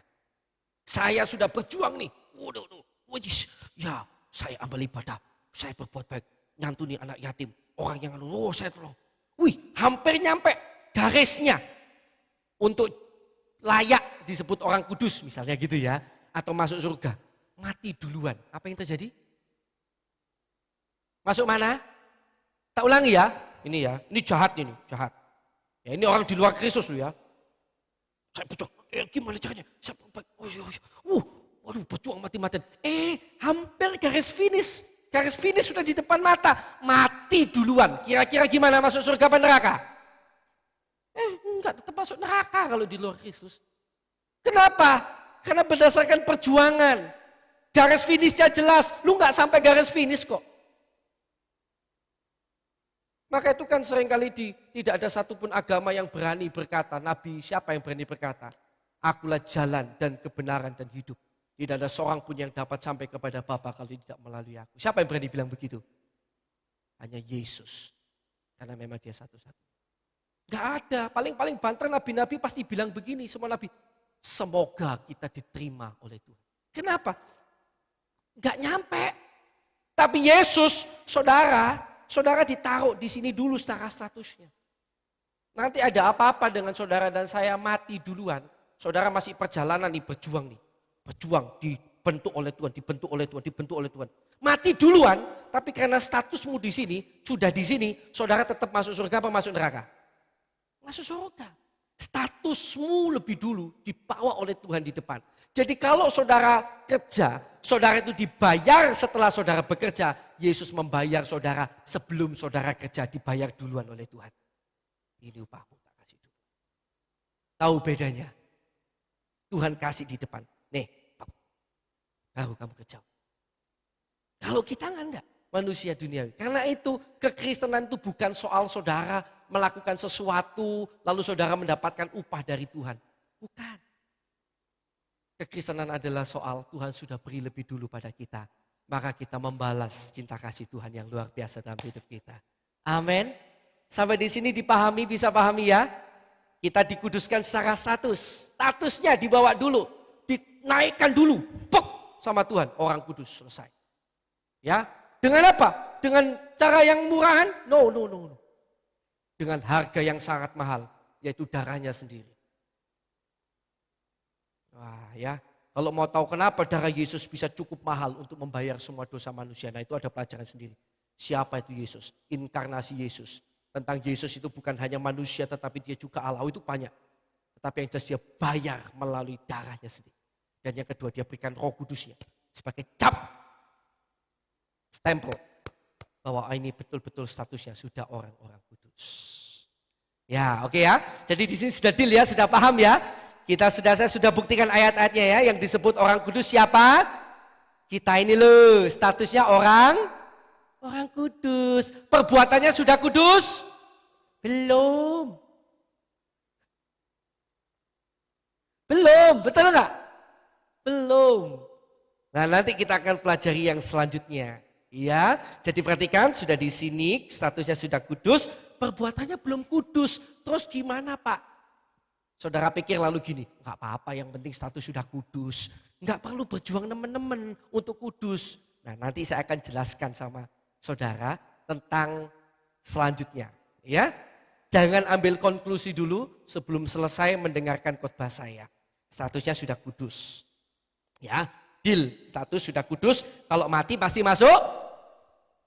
Speaker 3: Saya sudah berjuang nih. Ya saya amal ibadah. Saya berbuat baik. Nyantuni anak yatim. Orang yang saya tolong. Hampir nyampe garisnya. Untuk layak disebut orang kudus misalnya gitu ya. Atau masuk surga. Mati duluan. Apa yang terjadi? Masuk mana? Tak ulangi ya. Ini ya, ini jahat ini, jahat. Ya ini orang di luar Kristus loh ya. Saya berjuang, gimana caranya? Saya waduh berjuang mati-matian. Hampir garis finish. Garis finish sudah di depan mata. Mati duluan. Kira-kira gimana masuk surga apa neraka? Enggak, tetap masuk neraka kalau di luar Kristus. Kenapa? Karena berdasarkan perjuangan. Garis finishnya jelas. Lu enggak sampai garis finish kok. Maka itu kan seringkali tidak ada satupun agama yang berani berkata, Nabi siapa yang berani berkata, akulah jalan dan kebenaran dan hidup. Tidak ada seorang pun yang dapat sampai kepada Bapa kalau tidak melalui aku. Siapa yang berani bilang begitu? Hanya Yesus. Karena memang dia satu-satunya. Gak ada, paling-paling banter nabi-nabi pasti bilang begini, semua nabi. Semoga kita diterima oleh Tuhan. Kenapa? Gak nyampe. Tapi Yesus, saudara ditaruh di sini dulu secara statusnya. Nanti ada apa-apa dengan saudara dan saya mati duluan. Saudara masih perjalanan nih, berjuang nih. Berjuang, dibentuk oleh Tuhan, dibentuk oleh Tuhan, dibentuk oleh Tuhan. Mati duluan, tapi karena statusmu di sini, sudah di sini, saudara tetap masuk surga apa masuk neraka? Masuk surga. Statusmu lebih dulu dibawa oleh Tuhan di depan. Jadi kalau saudara kerja, saudara itu dibayar setelah saudara bekerja. Yesus membayar saudara sebelum saudara kerja, dibayar duluan oleh Tuhan. Ini upahmu, tak kasih dulu. Tahu bedanya? Tuhan kasih di depan. Nih, baru kamu kerja. Kalau kita enggak, manusia duniawi. Karena itu kekristenan itu bukan soal saudara melakukan sesuatu lalu saudara mendapatkan upah dari Tuhan. Bukan. Kekristenan adalah soal Tuhan sudah beri lebih dulu pada kita. Maka kita membalas cinta kasih Tuhan yang luar biasa dalam hidup kita. Amin. Sampai di sini dipahami, bisa pahami ya? Kita dikuduskan secara status. Statusnya dibawa dulu. Dinaikkan dulu. Pok sama Tuhan. Orang kudus, selesai. Ya, dengan apa? Dengan cara yang murahan? No. Dengan harga yang sangat mahal, yaitu darahnya sendiri. Wah ya, kalau mau tahu kenapa darah Yesus bisa cukup mahal untuk membayar semua dosa manusia, nah itu ada pelajaran sendiri. Siapa itu Yesus? Inkarnasi Yesus. Tentang Yesus itu bukan hanya manusia tetapi dia juga Allah, itu banyak. Tetapi yang jelas dia bayar melalui darahnya sendiri. Dan yang kedua dia berikan Roh Kudusnya sebagai cap, stempel. Bahwa ini betul-betul statusnya sudah orang-orang kudus. Ya, oke ya. Jadi di sini sudah deal ya, sudah paham ya. Saya sudah buktikan ayat-ayatnya ya, yang disebut orang kudus siapa? Kita ini loh, statusnya orang kudus. Perbuatannya sudah kudus? Belum, betul enggak? Belum. Nah, nanti kita akan pelajari yang selanjutnya. Ya, jadi perhatikan sudah di sini statusnya sudah kudus, perbuatannya belum kudus. Terus gimana Pak? Saudara pikir lalu gini, enggak apa-apa yang penting status sudah kudus. Enggak perlu berjuang teman-teman untuk kudus. Nah nanti saya akan jelaskan sama saudara tentang selanjutnya. Ya, jangan ambil konklusi dulu sebelum selesai mendengarkan khotbah saya. Statusnya sudah kudus. Ya. Deal, status sudah kudus, kalau mati pasti masuk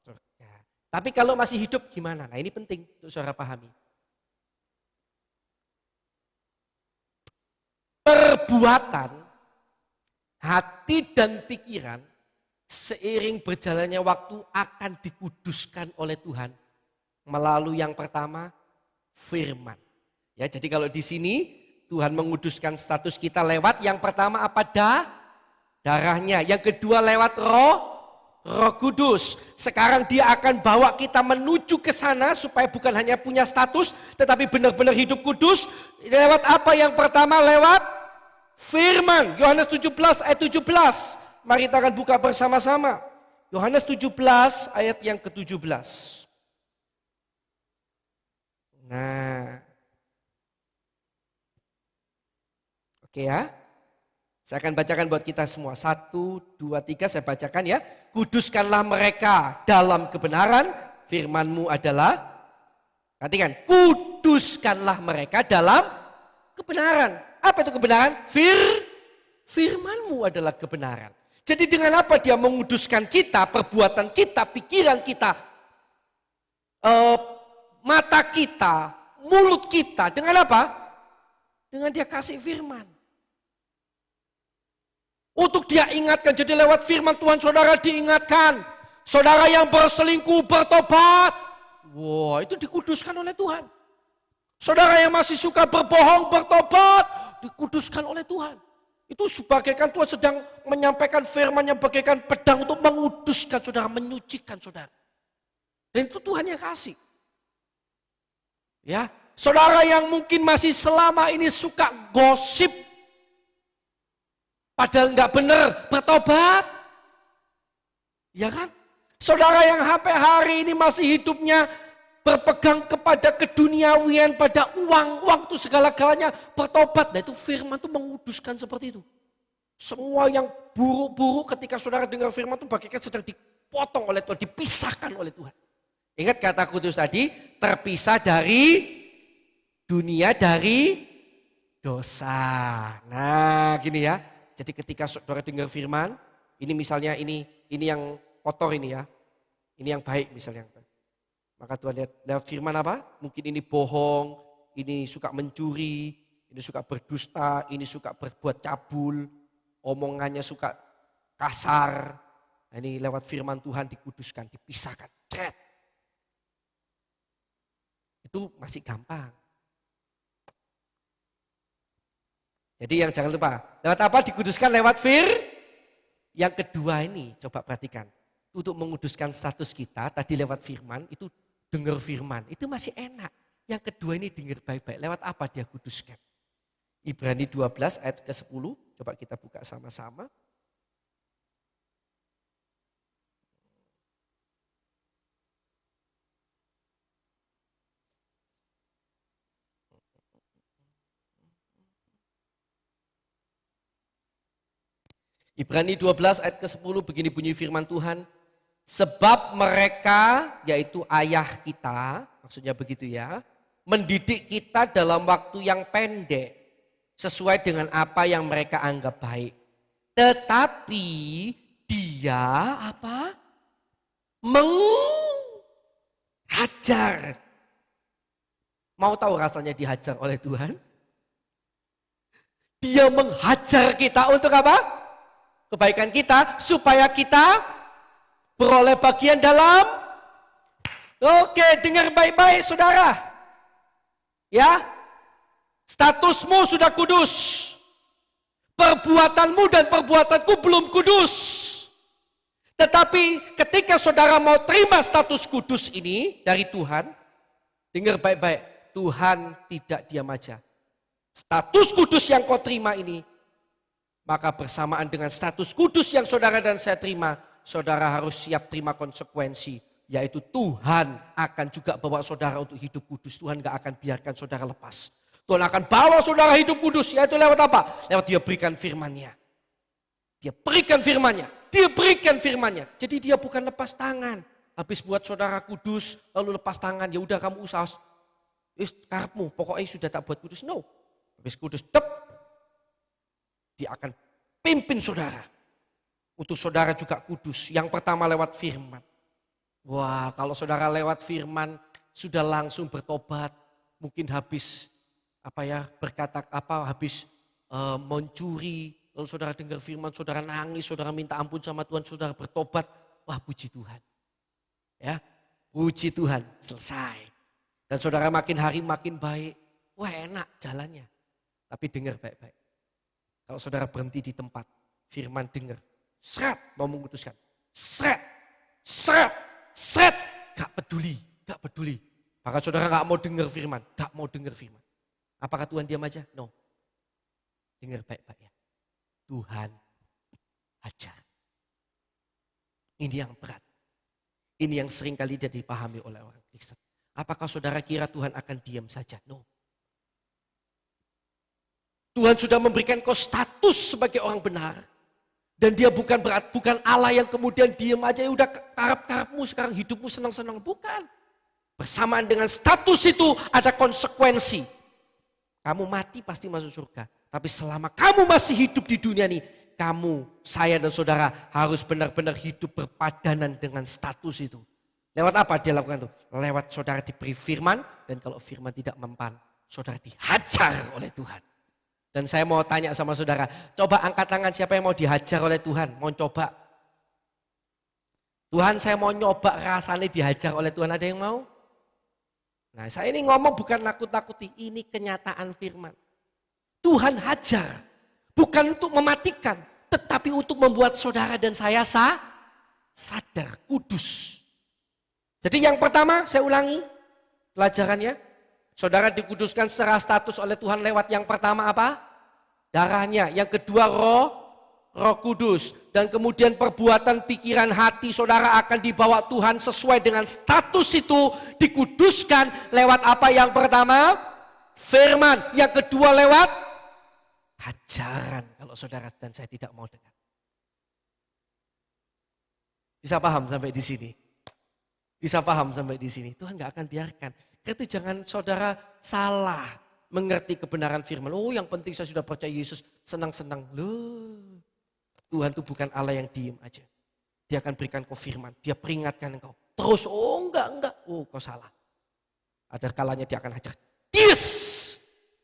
Speaker 3: surga. Tapi kalau masih hidup gimana? Nah ini penting untuk saudara pahami. Perbuatan, hati dan pikiran seiring berjalannya waktu akan dikuduskan oleh Tuhan melalui yang pertama firman. Ya, jadi kalau di sini Tuhan menguduskan status kita lewat yang pertama apa? Darahnya. Yang kedua lewat Roh Kudus. Sekarang dia akan bawa kita menuju ke sana supaya bukan hanya punya status tetapi benar-benar hidup kudus. Lewat apa yang pertama? Lewat firman. Yohanes 17 ayat 17. Mari kita akan buka bersama-sama. Yohanes 17 ayat yang ke-17. Nah. Oke ya. Saya akan bacakan buat kita semua. 1, 2, 3 saya bacakan ya. Kuduskanlah mereka dalam kebenaran. Firman-Mu adalah, perhatikan, kuduskanlah mereka dalam kebenaran. Apa itu kebenaran? Firman-Mu adalah kebenaran. Jadi dengan apa dia menguduskan kita, perbuatan kita, pikiran kita, mata kita, mulut kita. Dengan apa? Dengan dia kasih firman. Untuk dia ingatkan, jadi lewat firman Tuhan saudara diingatkan. Saudara yang berselingkuh bertobat. Wah, itu dikuduskan oleh Tuhan. Saudara yang masih suka berbohong bertobat, dikuduskan oleh Tuhan. Itu sebagaikan Tuhan sedang menyampaikan firman yang bagaikan pedang untuk menguduskan saudara, menyucikan saudara. Dan itu Tuhan yang kasih. Ya, saudara yang mungkin masih selama ini suka gosip, padahal nggak benar, bertobat. Ya kan? Saudara yang sampai hari ini masih hidupnya berpegang kepada keduniawian, pada uang itu segala-galanya, bertobat. Nah itu firman itu menguduskan seperti itu. Semua yang buruk-buruk ketika saudara dengar firman itu bagaikan sedang dipotong oleh Tuhan, dipisahkan oleh Tuhan. Ingat kata kudus tadi, terpisah dari dunia, dari dosa. Nah gini ya, jadi ketika saudara dengar firman, ini misalnya ini yang kotor ini ya, ini yang baik misalnya. Maka Tuhan lihat lewat firman apa? Mungkin ini bohong, ini suka mencuri, ini suka berdusta, ini suka berbuat cabul, omongannya suka kasar. Nah, ini lewat firman Tuhan dikuduskan, dipisahkan. Tret. Itu masih gampang. Jadi yang jangan lupa, lewat apa dikuduskan? Lewat yang kedua ini, coba perhatikan. Untuk menguduskan status kita, tadi lewat firman, itu dengar firman, itu masih enak. Yang kedua ini dengar baik-baik, lewat apa dia kuduskan? Ibrani 12 ayat ke-10, coba kita buka sama-sama. Ibrani 12 ayat ke-10 begini bunyi firman Tuhan. Sebab mereka, yaitu ayah kita, maksudnya begitu ya, mendidik kita dalam waktu yang pendek, sesuai dengan apa yang mereka anggap baik. Tetapi dia apa? Menghajar. Mau tahu rasanya dihajar oleh Tuhan? Dia menghajar kita untuk apa? Kebaikan kita, supaya kita beroleh bagian dalam. Oke, dengar baik-baik saudara. Ya, statusmu sudah kudus. Perbuatanmu dan perbuatanku belum kudus. Tetapi ketika saudara mau terima status kudus ini dari Tuhan, dengar baik-baik, Tuhan tidak diam aja. Status kudus yang kau terima ini, maka bersamaan dengan status kudus yang saudara dan saya terima, saudara harus siap terima konsekuensi, yaitu Tuhan akan juga bawa saudara untuk hidup kudus. Tuhan gak akan biarkan saudara lepas. Tuhan akan bawa saudara hidup kudus, yaitu lewat apa? Lewat dia berikan firman-Nya. Dia berikan firman-Nya. Dia berikan firman-Nya. Jadi dia bukan lepas tangan. Habis buat saudara kudus, lalu lepas tangan, ya udah kamu usaha. Karepmu, pokoknya sudah tak buat kudus. No. Habis kudus, dia akan pimpin saudara. Untuk saudara juga kudus. Yang pertama lewat firman. Wah, kalau saudara lewat firman sudah langsung bertobat, mungkin habis berkata habis mencuri, lalu saudara dengar firman, saudara nangis, saudara minta ampun sama Tuhan, saudara bertobat. Wah, puji Tuhan. Ya, puji Tuhan, selesai. Dan saudara makin hari makin baik. Wah, enak jalannya. Tapi dengar baik-baik. Kalau saudara berhenti di tempat, firman dengar. Seret, mau memutuskan. Seret. Gak peduli. Maka saudara gak mau dengar firman. Apakah Tuhan diam aja? No. Dengar baik-baik ya. Tuhan ajar. Ini yang berat. Ini yang sering kali tidak dipahami oleh orang Kristen. Apakah saudara kira Tuhan akan diam saja? No. Tuhan sudah memberikan kau status sebagai orang benar. Dan dia bukan Allah yang kemudian diam aja, ya udah karep-karepmu sekarang hidupmu senang-senang. Bukan. Bersamaan dengan status itu ada konsekuensi. Kamu mati pasti masuk surga. Tapi selama kamu masih hidup di dunia ini, kamu, saya dan saudara harus benar-benar hidup berpadanan dengan status itu. Lewat apa dia lakukan itu? Lewat saudara diberi firman, dan kalau firman tidak mempan, saudara dihajar oleh Tuhan. Dan saya mau tanya sama saudara, coba angkat tangan siapa yang mau dihajar oleh Tuhan, mau coba. Tuhan, saya mau nyoba rasanya dihajar oleh Tuhan, ada yang mau? Nah, saya ini ngomong bukan nakut-nakuti, ini kenyataan firman. Tuhan hajar, bukan untuk mematikan, tetapi untuk membuat saudara dan saya sadar, kudus. Jadi yang pertama, saya ulangi pelajarannya, Saudara dikuduskan secara status oleh Tuhan lewat yang pertama apa? Darahnya. Yang kedua Roh Kudus. Dan kemudian perbuatan, pikiran, hati saudara akan dibawa Tuhan sesuai dengan status itu. Dikuduskan lewat apa yang pertama? Firman. Yang kedua lewat ajaran. Kalau saudara dan saya tidak mau dengar. Bisa paham sampai di sini? Bisa paham sampai di sini? Tuhan gak akan biarkan. Itu jangan saudara salah mengerti kebenaran firman. Oh yang penting saya sudah percaya Yesus, senang-senang. Loh, Tuhan itu bukan Allah yang diem aja. Dia akan berikan kau firman, dia peringatkan engkau. Terus, oh enggak. Oh kau salah. Ada kalanya dia akan hajar. Yes!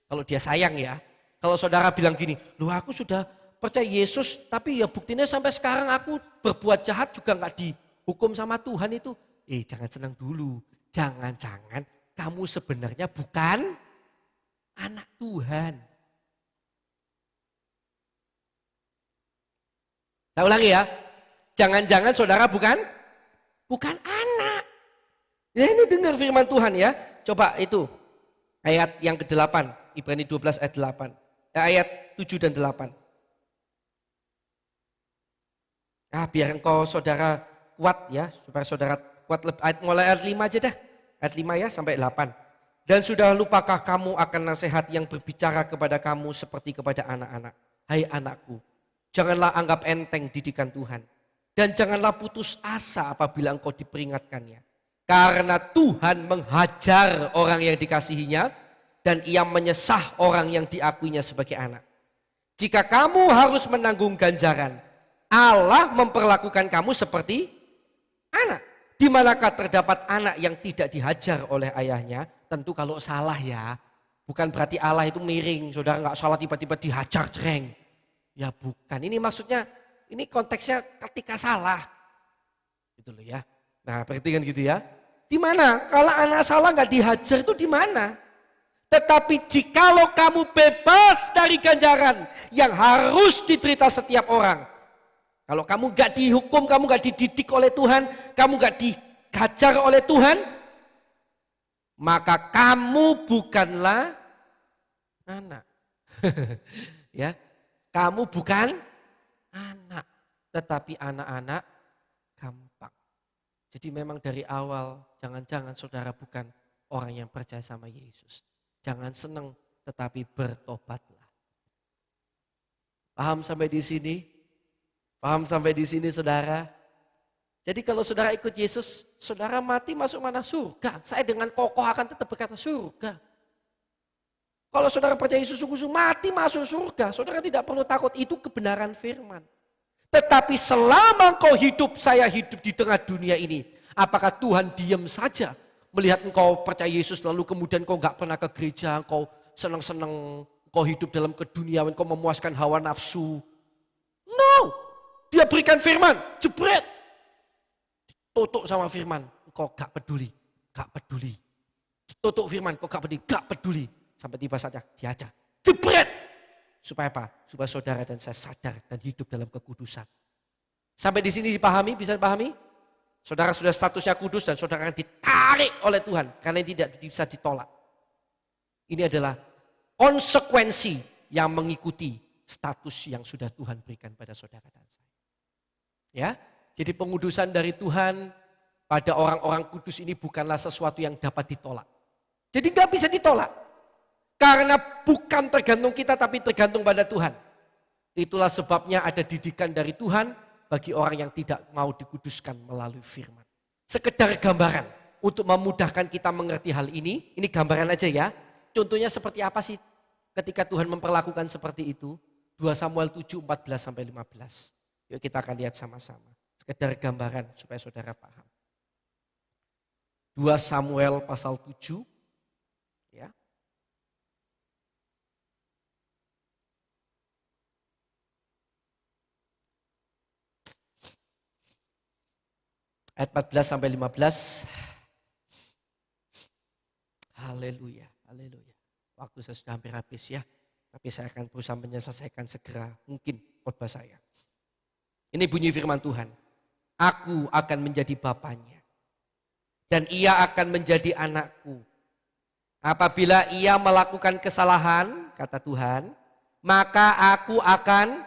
Speaker 3: Kalau dia sayang ya. Kalau saudara bilang gini, loh aku sudah percaya Yesus, tapi ya buktinya sampai sekarang aku berbuat jahat juga gak dihukum sama Tuhan itu. Jangan senang dulu. Jangan-jangan kamu sebenarnya bukan anak Tuhan. Saya ulangi ya. Jangan-jangan saudara bukan anak. Ya ini dengar firman Tuhan ya. Coba itu ayat yang ke-8. Ibrani 12 ayat 8. Ayat 7 dan 8. Biar engkau saudara kuat ya. Supaya saudara kuat. Mulai ayat 5 aja dah. Ayat 5 ya sampai 8. Dan sudah lupakah kamu akan nasihat yang berbicara kepada kamu seperti kepada anak-anak. Hai anakku, janganlah anggap enteng didikan Tuhan. Dan janganlah putus asa apabila engkau diperingatkannya. Karena Tuhan menghajar orang yang dikasihinya. Dan ia menyesah orang yang diakuinya sebagai anak. Jika kamu harus menanggung ganjaran, Allah memperlakukan kamu seperti anak. Di manakah terdapat anak yang tidak dihajar oleh ayahnya? Tentu kalau salah ya. Bukan berarti Allah itu miring. Saudara nggak salah tiba-tiba dihajar jreng. Ya bukan. Ini maksudnya, ini konteksnya ketika salah. Gitu loh ya. Nah perhatikan gitu ya. Di mana? Kalau anak salah nggak dihajar itu di mana? Tetapi jikalau kamu bebas dari ganjaran yang harus diderita setiap orang. Kalau kamu gak dihukum, kamu gak dididik oleh Tuhan, kamu gak dihajar oleh Tuhan, maka kamu bukanlah anak. Ya, kamu bukan anak, tetapi anak-anak gampang. Jadi memang dari awal jangan-jangan saudara bukan orang yang percaya sama Yesus. Jangan senang, tetapi bertobatlah. Paham sampai di sini? Paham sampai di sini saudara? Jadi kalau saudara ikut Yesus, saudara mati masuk mana? Surga. Saya dengan kokoh akan tetap berkata surga. Kalau saudara percaya Yesus sungguh-sungguh mati masuk surga. Saudara tidak perlu takut, itu kebenaran firman. Tetapi selama kau hidup, saya hidup di tengah dunia ini. Apakah Tuhan diam saja melihat engkau percaya Yesus lalu kemudian kau gak pernah ke gereja, kau senang-senang, kau hidup dalam keduniawan, kau memuaskan hawa nafsu. No! Dia berikan firman, jebret. Tutup sama firman, kau gak peduli, gak peduli. Tutup firman, kau gak peduli. Sampai tiba saja diajar, jebret. Supaya apa? Supaya saudara dan saya sadar dan hidup dalam kekudusan. Sampai di sini dipahami, bisa dipahami? Saudara sudah statusnya kudus dan saudara akan ditarik oleh Tuhan karena tidak bisa ditolak. Ini adalah konsekuensi yang mengikuti status yang sudah Tuhan berikan pada saudara dan saya. Ya, jadi pengudusan dari Tuhan pada orang-orang kudus ini bukanlah sesuatu yang dapat ditolak. Jadi nggak bisa ditolak. Karena bukan tergantung kita tapi tergantung pada Tuhan. Itulah sebabnya ada didikan dari Tuhan bagi orang yang tidak mau dikuduskan melalui firman. Sekedar gambaran untuk memudahkan kita mengerti hal ini. Ini gambaran aja ya. Contohnya seperti apa sih ketika Tuhan memperlakukan seperti itu? 2 Samuel 7, 14-15. Yuk kita akan lihat sama-sama. Sekedar gambaran supaya saudara paham. 2 Samuel pasal 7. Ya. Ayat 14-15. Haleluya, haleluya. Waktu saya sudah hampir habis ya. Tapi saya akan berusaha menyelesaikan segera mungkin khotbah saya. Ini bunyi firman Tuhan. Aku akan menjadi bapaknya. Dan ia akan menjadi anakku. Apabila ia melakukan kesalahan, kata Tuhan, maka aku akan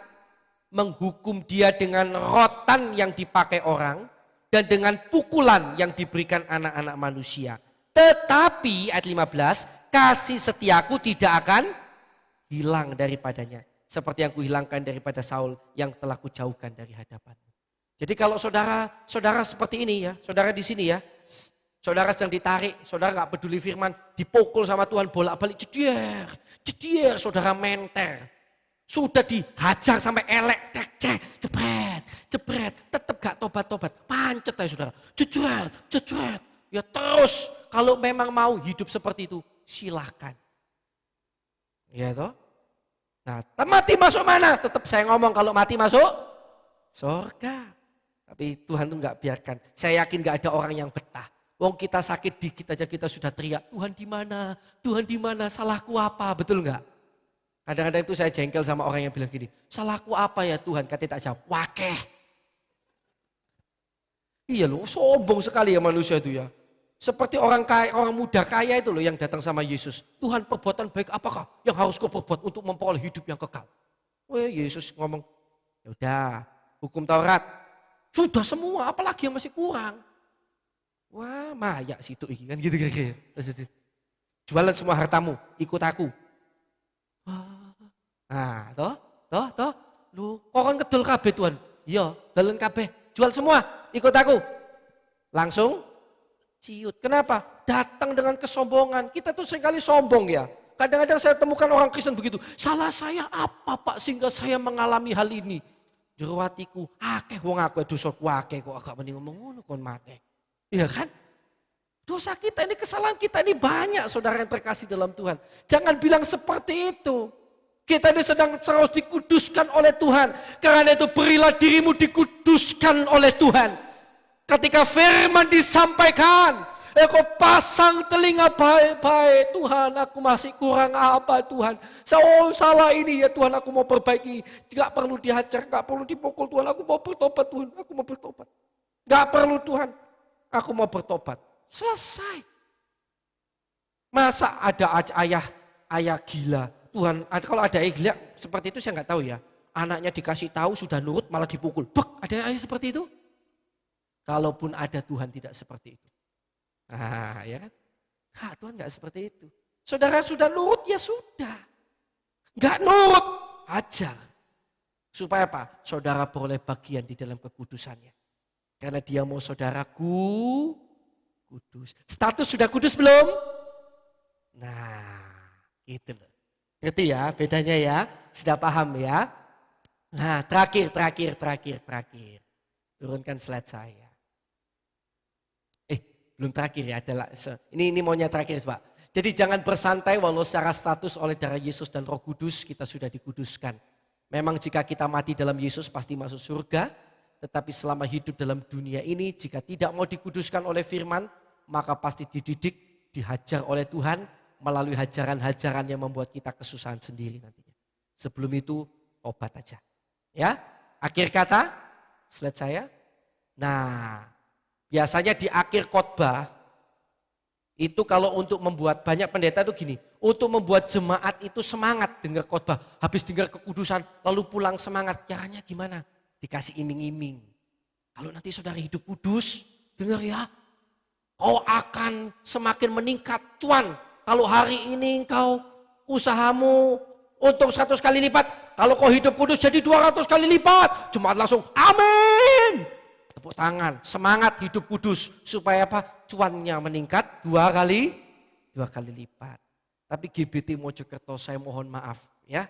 Speaker 3: menghukum dia dengan rotan yang dipakai orang dan dengan pukulan yang diberikan anak-anak manusia. Tetapi ayat 15, kasih setiaku tidak akan hilang daripadanya. Seperti yang kuhilangkan daripada Saul yang telah kujauhkan dari hadapanmu. Jadi kalau saudara seperti ini ya, saudara di sini ya, saudara sedang ditarik, saudara gak peduli firman, dipukul sama Tuhan bolak-balik, jedier, saudara menter. Sudah dihajar sampai elek, jebret, tetap gak tobat-tobat, pancet aja saudara, jejret. Ya terus, kalau memang mau hidup seperti itu, silahkan. Ya toh? Nah, mati masuk mana? Tetap saya ngomong kalau mati masuk surga. Tapi Tuhan tuh gak biarkan. Saya yakin gak ada orang yang betah. Wong kita sakit dikit aja kita sudah teriak, Tuhan di mana? Tuhan di mana? Salahku apa? Betul nggak? Kadang-kadang itu saya jengkel sama orang yang bilang gini, salahku apa ya Tuhan? Katanya tak jawab, wakeh. Iya loh, sombong sekali ya manusia itu ya. Seperti orang kaya, orang muda kaya itu loh yang datang sama Yesus. Tuhan, perbuatan baik apakah yang harus kau perbuat untuk memperoleh hidup yang kekal? Wah, Yesus ngomong, ya udah, hukum Taurat sudah semua, apalagi yang masih kurang. Wah, mayak situ iki kan gitu kira-kira. Jualan semua hartamu, ikut aku. Nah, toh. Lu kok kan kedul kabeh Tuhan. Iya, dalan kabeh. Jual semua, ikut aku. Langsung ciut. Kenapa? Datang dengan kesombongan. Kita tuh seringkali sombong ya. Kadang-kadang saya temukan orang Kristen begitu. Salah saya apa Pak sehingga saya mengalami hal ini? Jero atiku, akeh wong aku dosaku akeh kok agak mending ngomong ngono kon mate. Iya kan? Dosa kita ini, kesalahan kita ini banyak saudara yang terkasih dalam Tuhan. Jangan bilang seperti itu. Kita ini sedang terus dikuduskan oleh Tuhan. Karena itu berilah dirimu dikuduskan oleh Tuhan. Ketika firman disampaikan, kau pasang telinga baik-baik. Tuhan, aku masih kurang apa Tuhan. Salah ini ya Tuhan, aku mau perbaiki. Gak perlu dihajar, gak perlu dipukul Tuhan. Aku mau bertobat Tuhan, aku mau bertobat. Gak perlu Tuhan. Aku mau bertobat. Selesai. Masa ada ayah gila. Tuhan, kalau ada ayah gila seperti itu saya nggak tahu ya. Anaknya dikasih tahu sudah nurut malah dipukul. Bek, ada ayah seperti itu? Kalaupun ada Tuhan tidak seperti itu. Ah, ya kan? Tuhan nggak seperti itu. Saudara sudah nurut ya sudah. Nggak nurut, ajar. Supaya apa? Saudara boleh bagian di dalam kekudusannya. Karena dia mau saudaraku kudus. Status sudah kudus belum? Nah, gitu loh. Ngerti ya bedanya ya? Sudah paham ya? Nah, terakhir. Turunkan slide saya. Belum terakhir ya. Ini maunya terakhir Pak. Jadi jangan bersantai walau secara status oleh darah Yesus dan Roh Kudus kita sudah dikuduskan. Memang jika kita mati dalam Yesus pasti masuk surga. Tetapi selama hidup dalam dunia ini jika tidak mau dikuduskan oleh firman, maka pasti dididik, dihajar oleh Tuhan melalui hajaran-hajaran yang membuat kita kesusahan sendiri nantinya. Sebelum itu obat aja. Ya, akhir kata, slide saya. Nah, biasanya di akhir khotbah, itu kalau untuk membuat banyak pendeta itu gini, untuk membuat jemaat itu semangat dengar khotbah, habis dengar kekudusan, lalu pulang semangat, caranya gimana? Dikasih iming-iming. Kalau nanti saudara hidup kudus, dengar ya, kau akan semakin meningkat cuan. Kalau hari ini engkau usahamu untung 100 kali lipat, kalau kau hidup kudus jadi 200 kali lipat. Jemaat langsung amin. Tepuk tangan, semangat hidup kudus. Supaya apa? Cuannya meningkat 2 kali lipat. Tapi GBT Mojokerto saya mohon maaf ya.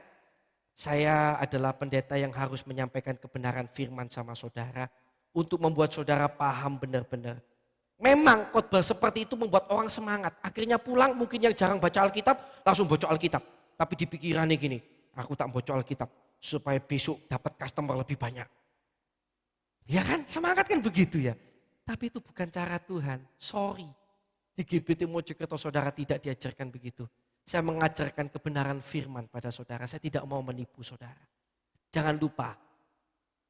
Speaker 3: Saya adalah pendeta yang harus menyampaikan kebenaran firman sama saudara untuk membuat saudara paham benar-benar. Memang khotbah seperti itu membuat orang semangat. Akhirnya pulang mungkin yang jarang baca Alkitab langsung baca Alkitab. Tapi di pikirannya gini, aku tak baca Alkitab supaya besok dapat customer lebih banyak. Ya kan, semangat kan begitu ya. Tapi itu bukan cara Tuhan, sorry. Di GBT Mojokerto saudara tidak diajarkan begitu. Saya mengajarkan kebenaran firman pada saudara. Saya tidak mau menipu saudara. Jangan lupa,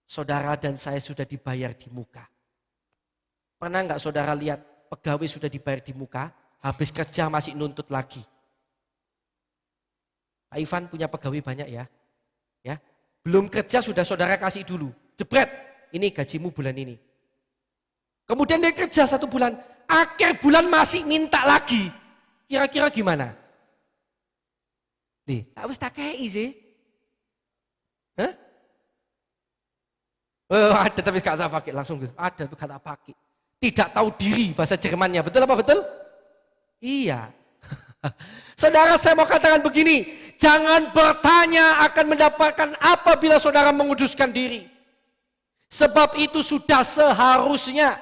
Speaker 3: saudara dan saya sudah dibayar di muka. Pernah enggak saudara lihat pegawai sudah dibayar di muka, habis kerja masih nuntut lagi. Pak Ivan punya pegawai banyak ya. Ya, belum kerja sudah saudara kasih dulu. Jebret, ini gajimu bulan ini. Kemudian dia kerja 1 bulan, akhir bulan masih minta lagi. Kira-kira gimana? Nih, tak wis tak kei sih. Hah? Oh, ada tapi gak tak pakai langsung gitu. Ada tapi gak tak pakai. Tidak tahu diri bahasa Jermannya. Betul apa betul? Iya. Saudara, saya mau katakan begini, jangan bertanya akan mendapatkan apa bila saudara menguduskan diri. Sebab itu sudah seharusnya,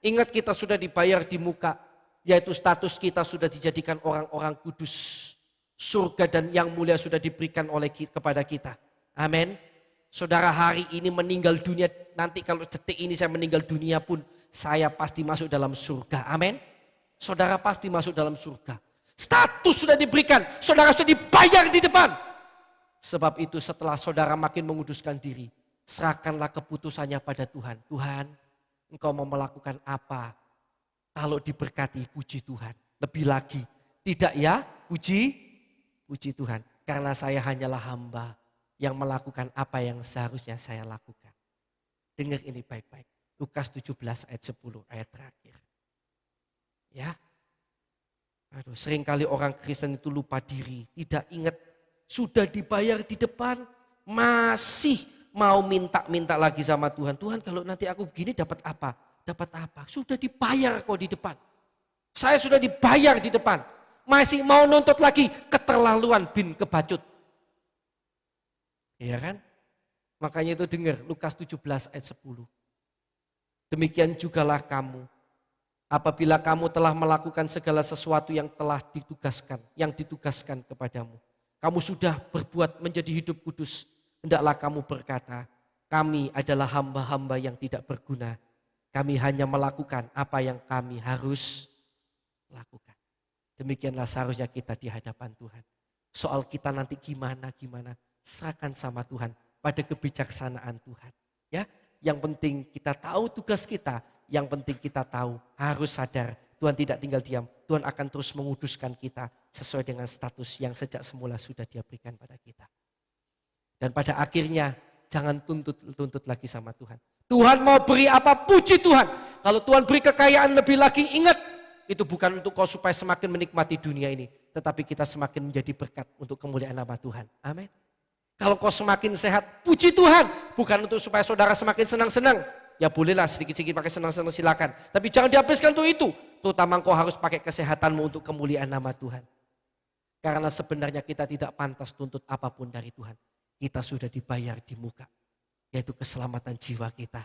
Speaker 3: ingat kita sudah dibayar di muka, yaitu status kita sudah dijadikan orang-orang kudus. Surga dan yang mulia sudah diberikan oleh kepada kita. Amin. Saudara, hari ini meninggal dunia, nanti kalau detik ini saya meninggal dunia pun, saya pasti masuk dalam surga. Amin. Saudara pasti masuk dalam surga. Status sudah diberikan, saudara sudah dibayar di depan. Sebab itu setelah saudara makin menguduskan diri, serahkanlah keputusannya pada Tuhan. Tuhan, Engkau mau melakukan apa? Kalau diberkati, puji Tuhan. Lebih lagi, tidak ya, puji Tuhan. Karena saya hanyalah hamba yang melakukan apa yang seharusnya saya lakukan. Dengar ini baik-baik. Lukas 17 ayat 10, ayat terakhir. Ya. Aduh, seringkali orang Kristen itu lupa diri, tidak ingat sudah dibayar di depan, masih mau minta-minta lagi sama Tuhan. Tuhan, kalau nanti aku begini dapat apa? Dapat apa? Sudah dibayar kok di depan. Saya sudah dibayar di depan. Masih mau nuntut lagi, keterlaluan bin kebacut. Iya kan? Makanya itu dengar Lukas 17 ayat 10. Demikian jugalah kamu. Apabila kamu telah melakukan segala sesuatu yang telah ditugaskan kepadamu. Kamu sudah berbuat menjadi hidup kudus. Hendaklah kamu berkata, kami adalah hamba-hamba yang tidak berguna. Kami hanya melakukan apa yang kami harus lakukan. Demikianlah seharusnya kita di hadapan Tuhan. Soal kita nanti gimana, serahkan sama Tuhan pada kebijaksanaan Tuhan. Ya, yang penting kita tahu tugas kita. Yang penting kita tahu, harus sadar, Tuhan tidak tinggal diam. Tuhan akan terus menguduskan kita sesuai dengan status yang sejak semula sudah Dia berikan pada kita. Dan pada akhirnya, jangan tuntut lagi sama Tuhan. Tuhan mau beri apa, puji Tuhan. Kalau Tuhan beri kekayaan lebih lagi, ingat, itu bukan untuk kau supaya semakin menikmati dunia ini. Tetapi kita semakin menjadi berkat untuk kemuliaan nama Tuhan. Amin. Kalau kau semakin sehat, puji Tuhan. Bukan untuk supaya saudara semakin senang-senang. Ya bolehlah sedikit-sedikit pakai senang-senang silakan. Tapi jangan dihabiskan untuk itu. Terutama kau harus pakai kesehatanmu untuk kemuliaan nama Tuhan. Karena sebenarnya kita tidak pantas tuntut apapun dari Tuhan. Kita sudah dibayar di muka. Yaitu keselamatan jiwa kita.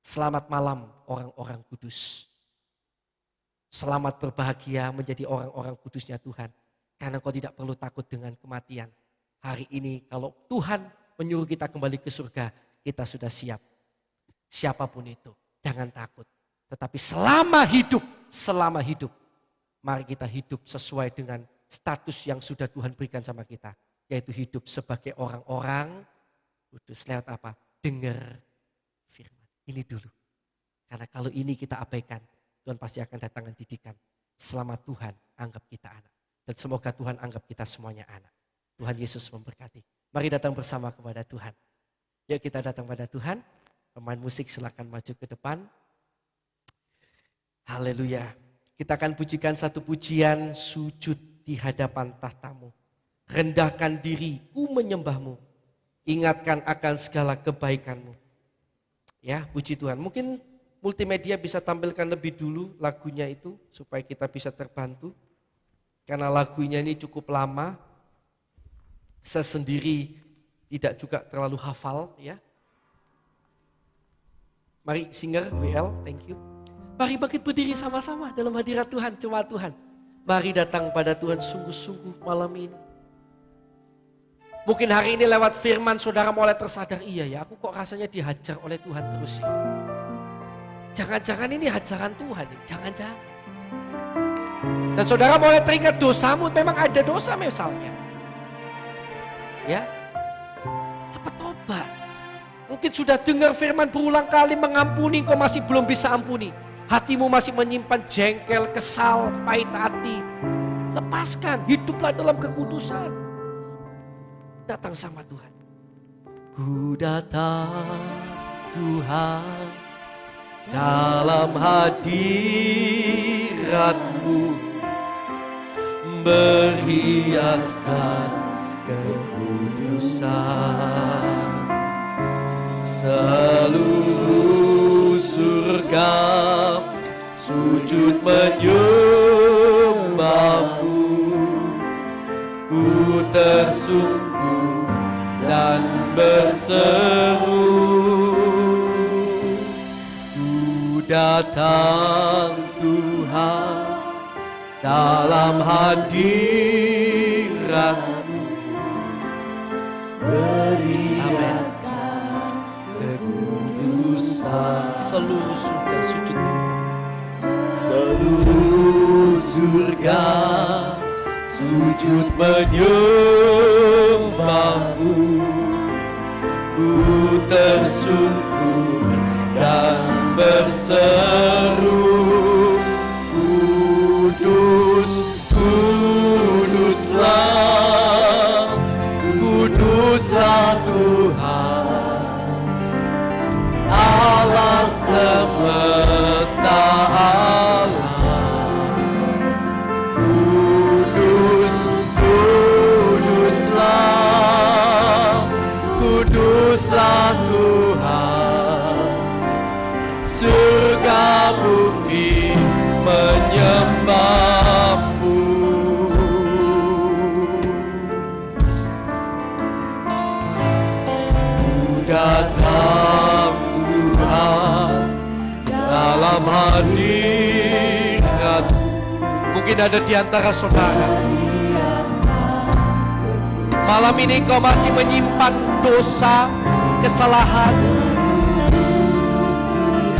Speaker 3: Selamat malam orang-orang kudus. Selamat berbahagia menjadi orang-orang kudusnya Tuhan. Karena kau tidak perlu takut dengan kematian. Hari ini kalau Tuhan menyuruh kita kembali ke surga, kita sudah siap. Siapapun itu, jangan takut. Tetapi selama hidup, mari kita hidup sesuai dengan status yang sudah Tuhan berikan sama kita. Yaitu hidup sebagai orang-orang kudus. Lewat apa? Dengar firman. Ini dulu. Karena kalau ini kita abaikan, Tuhan pasti akan datangkan didikan. Selama Tuhan anggap kita anak. Dan semoga Tuhan anggap kita semuanya anak. Tuhan Yesus memberkati. Mari datang bersama kepada Tuhan. Yuk kita datang pada Tuhan. Pemain musik silakan maju ke depan. Haleluya. Kita akan pujikan satu pujian sujud di hadapan tahtamu. Rendahkan diri, ku menyembahmu. Ingatkan akan segala kebaikanmu. Ya, puji Tuhan. Mungkin multimedia bisa tampilkan lebih dulu lagunya itu. Supaya kita bisa terbantu. Karena lagunya ini cukup lama. Saya sendiri tidak juga terlalu hafal ya. Mari singer WL, thank you. Mari bangkit berdiri sama-sama dalam hadirat Tuhan, jemaat Tuhan. Mari datang pada Tuhan sungguh-sungguh malam ini. Mungkin hari ini lewat firman saudara mulai tersadar, iya ya aku kok rasanya dihajar oleh Tuhan terus ya. Jangan-jangan ini hajaran Tuhan, jangan-jangan. Dan saudara mulai teringat dosamu, memang ada dosa misalnya. Ya. Cepat tobat. Mungkin sudah dengar firman berulang kali mengampuni, kau masih belum bisa ampuni. hatimu masih menyimpan jengkel, kesal, pahit hati, lepaskan, hiduplah dalam kekudusan. Datang sama Tuhan. Ku datang Tuhan dalam hadirat-Mu, berhiaskan kekudusan. Seluruh surga sujud menyembah-Mu, ku tersungkur dan berseru. Ku datang Tuhan dalam hadirat-Mu, berhiaskan kekudusan. Seluruh surga sujud, seluruh surga sujud menyembah-Mu, ku tersungkur dan berseru. Kudus, kuduslah, kuduslah Tuhan, Allah semesta alam. Kudus, kuduslah, kuduslah Tuhan, surga bumi menyembah-Mu. Ku datang Tuhan dalam hadirat. Mungkin ada di antara saudara, malam ini kau masih menyimpan dosa, kesalahan.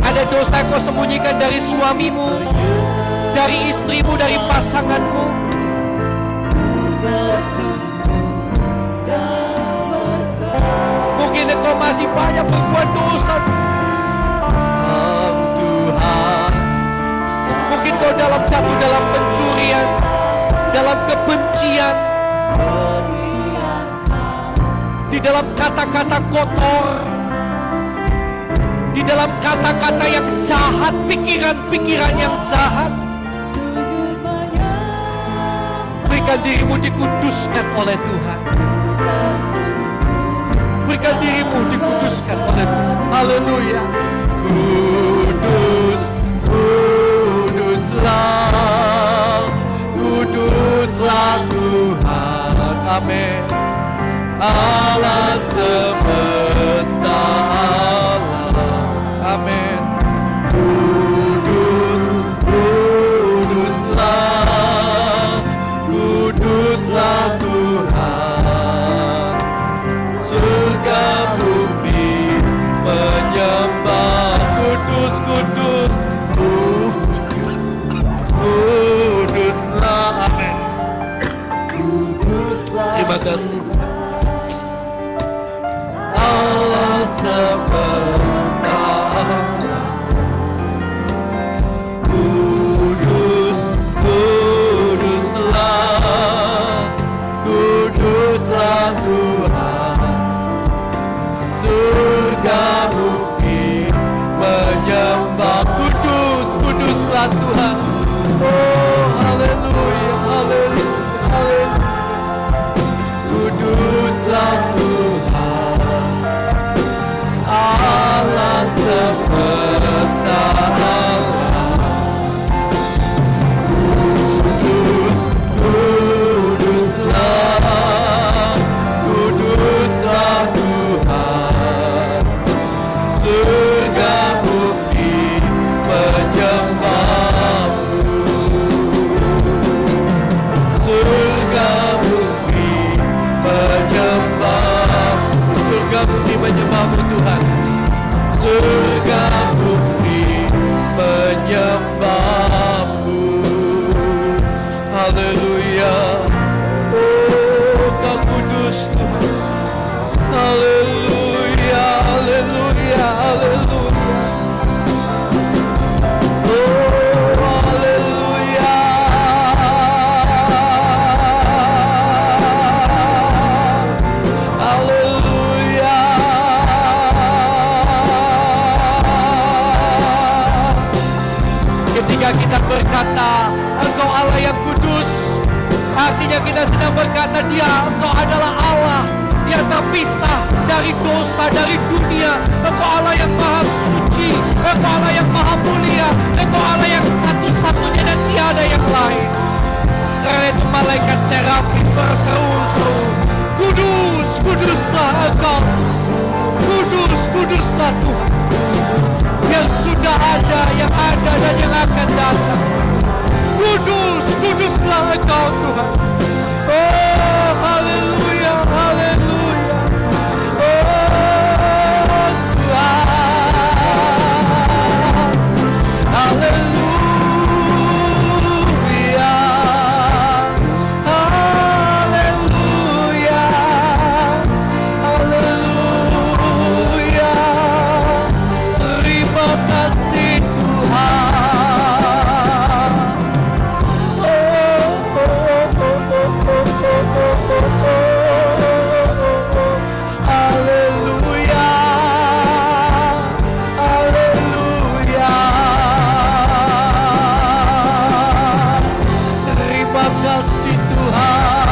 Speaker 3: Ada dosa kau sembunyikan dari suamimu, dari istrimu, dari pasanganmu. Mungkin kau masih banyak berbuat dosa. Tuhan, mungkin kau jatuh dalam pencurian, dalam kebencian, di dalam kata-kata kotor, di dalam kata-kata yang jahat, pikiran-pikiran yang jahat. Berikan dirimu dikuduskan oleh Tuhan. Berikan dirimu dikuduskan oleh Tuhan. Haleluya. Kudus, kuduslah, kuduslah Tuhan. Amin. Allah semesta alam. Amin. Kudus, kuduslah, kuduslah Tuhan, surga bumi menyembah. Kudus, kudus, kuduslah. Amin. Terima kasih Allah semesta alam. Kudus, kuduslah, kuduslah Tuhan, surga bumi menyembah. Kudus, kuduslah Tuhan. Oh, haleluya, haleluya, haleluya. Kuduslah Tuhan, Allah semesta alam. Kudus, kuduslah, kuduslah Tuhan, surga bumi menyembah. Ketika kita berkata, Engkau Allah yang kudus, artinya kita sedang berkata Engkau adalah Allah yang terpisah dari dosa, dari dunia. Engkau Allah yang maha suci, Engkau Allah yang maha mulia, Engkau Allah yang satu-satunya dan tiada yang lain. Karena itu malaikat serafim berseru-seru, kudus, kuduslah Engkau, kudus, kuduslah Tuhan, yang sudah ada, yang ada dan yang akan datang. Kudus, kuduslah Engkau Tuhan. Oh, haleluya, haleluya. Oh, Tuhan. Haleluya. Haleluya. Haleluya. Terima kasih Tuhan. Haleluya, haleluya. Terima kasih Tuhan.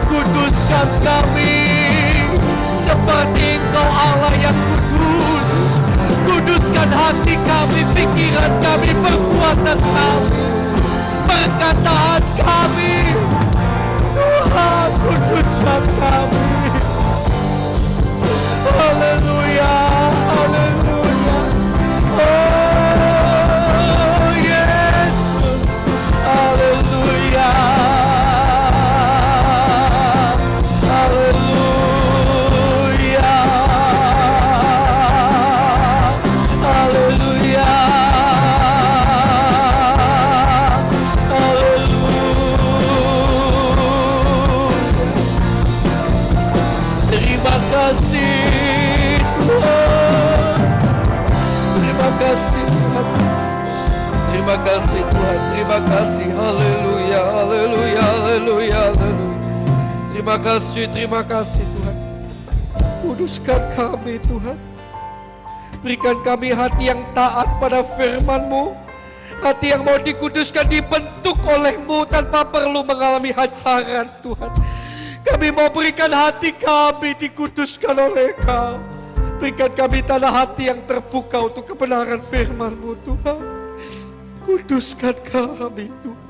Speaker 3: Kuduskan kami seperti Engkau Allah yang kudus. Kuduskan hati kami, pikiran kami, perbuatan kami, perkataan kami. Tuhan, kuduskan kami. Haleluya, haleluya. Oh, Yesus. Haleluya. Haleluya. Haleluya. Terima kasih Tuhan. Terima kasih Tuhan. Terima kasih Tuhan. Terima kasih. Haleluya, haleluya, haleluya, haleluya. Terima kasih Tuhan. Kuduskan kami Tuhan. Berikan kami hati yang taat pada firman-Mu. Hati yang mau dikuduskan, dibentuk oleh-Mu tanpa perlu mengalami hancaran Tuhan. Kami mau berikan hati kami dikuduskan oleh Kau. Berikan kami tanah hati yang terbuka untuk kebenaran firman-Mu Tuhan. Kuduskan kami Tuhan.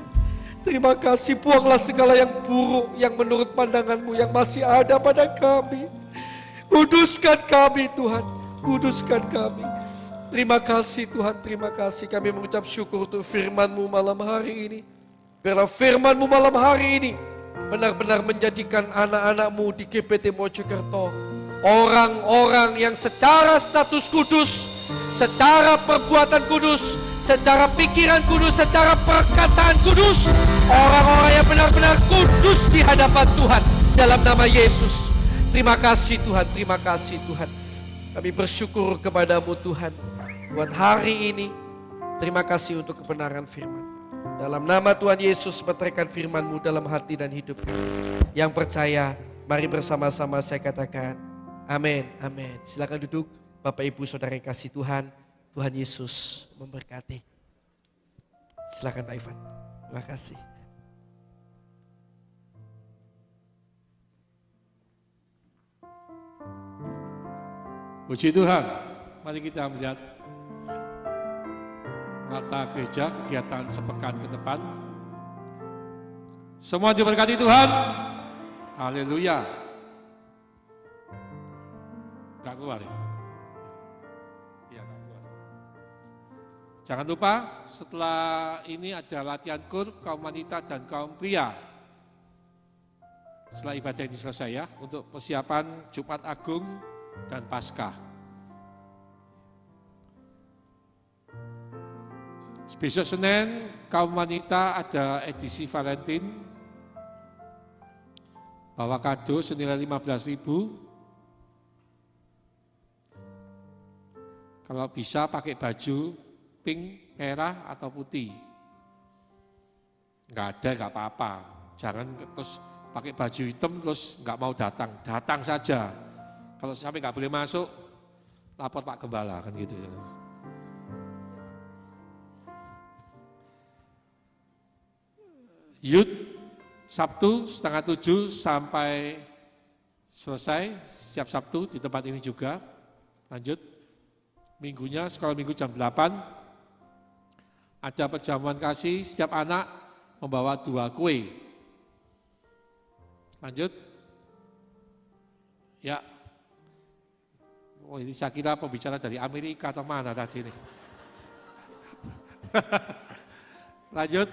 Speaker 3: Terima kasih, buanglah segala yang buruk yang menurut pandangan-Mu yang masih ada pada kami. Kuduskan kami Tuhan, kuduskan kami. Terima kasih Tuhan, terima kasih. Kami mengucap syukur untuk firman-Mu malam hari ini. Biarlah firman-Mu malam hari ini benar-benar menjadikan anak-anak-Mu di GPT Mojokerto orang-orang yang secara status kudus, secara perbuatan kudus, secara pikiran kudus, secara perkataan kudus. Orang-orang yang benar-benar kudus di hadapan Tuhan dalam nama Yesus. Terima kasih Tuhan, terima kasih Tuhan. Kami bersyukur kepadamu Tuhan buat hari ini. Terima kasih untuk kebenaran firman. Dalam nama Tuhan Yesus, meteraikan firman-Mu dalam hati dan hidup kami. Yang percaya, mari bersama-sama saya katakan, amin, amin. Silakan duduk, Bapak Ibu Saudara yang kasih Tuhan. Tuhan Yesus memberkati. Silakan Pak Ivan. Terima kasih.
Speaker 4: Puji Tuhan, mari kita melihat mata gereja kegiatan sepekan ke depan. Semua diberkati Tuhan. Haleluya. Gak keluar ya? Iya, gak keluar. Jangan lupa setelah ini ada latihan kur kaum wanita dan kaum pria. Setelah ibadah ini selesai ya, untuk persiapan Jumat Agung dan Paskah. Besok Senin, kaum wanita ada edisi Valentine. Bawa kado senilai 15.000. Kalau bisa pakai baju pink, merah, atau putih. Enggak ada, enggak apa-apa. Jangan terus pakai baju hitam terus enggak mau datang. Datang saja. Kalau sampai enggak boleh masuk, lapor Pak Gembala, kan gitu. Youth Sabtu setengah 7 sampai selesai, setiap Sabtu di tempat ini juga. Lanjut, minggunya sekolah minggu jam 8, ada perjamuan kasih, setiap anak membawa 2 kue. Lanjut, ya. Oh, ini saya kira pembicara dari Amerika atau mana tadi ini. Lanjut,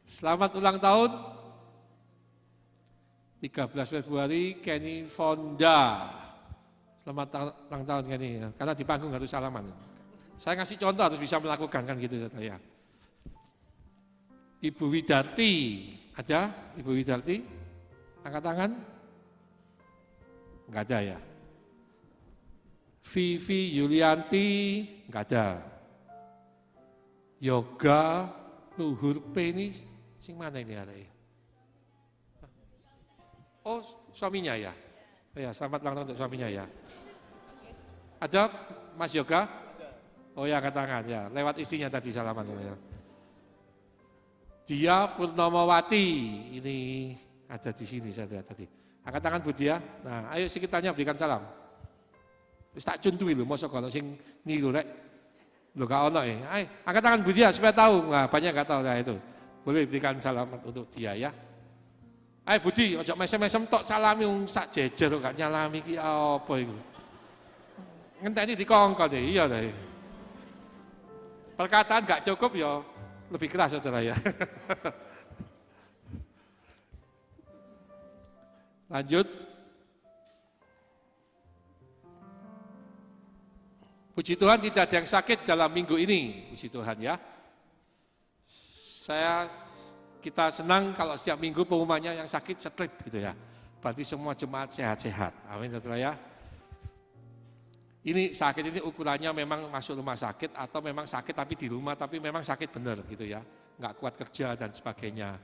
Speaker 4: selamat ulang tahun 13 Februari Kenny Fonda. Selamat ulang tahun Kenny, karena di panggung harus salaman. Saya ngasih contoh harus bisa melakukan kan gitu ya. Ibu Widarti, ada Ibu Widarti? Angkat tangan? Enggak ada ya. Vivi Yulianti, enggak ada. Yoga Luhur P ini, sing mana ini ada ya? Oh, suaminya ya? Ya, selamat ulang tahun untuk suaminya ya. Ada Mas Yoga? Oh ya, angkat tangan ya. Lewat istrinya tadi salaman ya. Dia Purnamawati, ini ada di sini saya lihat tadi. Angkat tangan Bu Dia. Nah, ayo sekitarnya berikan salam. Wis tak cuntui lho, mosok kalau sing niru rek. Lho gak ono ya. Ayo, angkat tangan Bu Dia supaya tahu. Nah, banyak enggak tahu ya itu. Boleh berikan salam untuk dia ya. Ayo Budi, ojo mesem-mesem tok salami wong sak jejer kok gak nyalami ki apa iku. Ngenteni dikongkon deh, iya deh. Perkataan gak cukup ya lebih keras saudara ya. Lanjut. Puji Tuhan tidak ada yang sakit dalam minggu ini, puji Tuhan ya. Kita senang kalau setiap minggu pengumumannya yang sakit strip gitu ya. Berarti semua jemaat sehat-sehat. Amin saudara ya. Ini sakit ini ukurannya memang masuk rumah sakit atau memang sakit tapi di rumah tapi memang sakit benar gitu ya. Nggak kuat kerja dan sebagainya.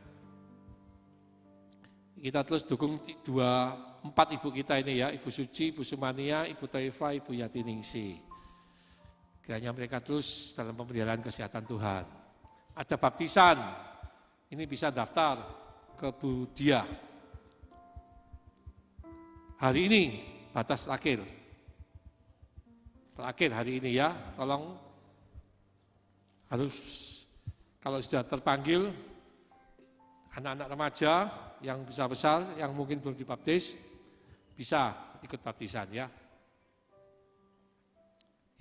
Speaker 4: Kita terus dukung 4 ibu kita ini ya, Ibu Suci, Ibu Sumania, Ibu Taifa, Ibu Yati Ningsi. Kiranya mereka terus dalam pemeliharaan kesehatan Tuhan. Ada baptisan, ini bisa daftar ke Bu Dia. Hari ini batas terakhir hari ini ya, tolong harus kalau sudah terpanggil anak-anak remaja yang besar-besar yang mungkin belum dibaptis bisa ikut baptisan ya.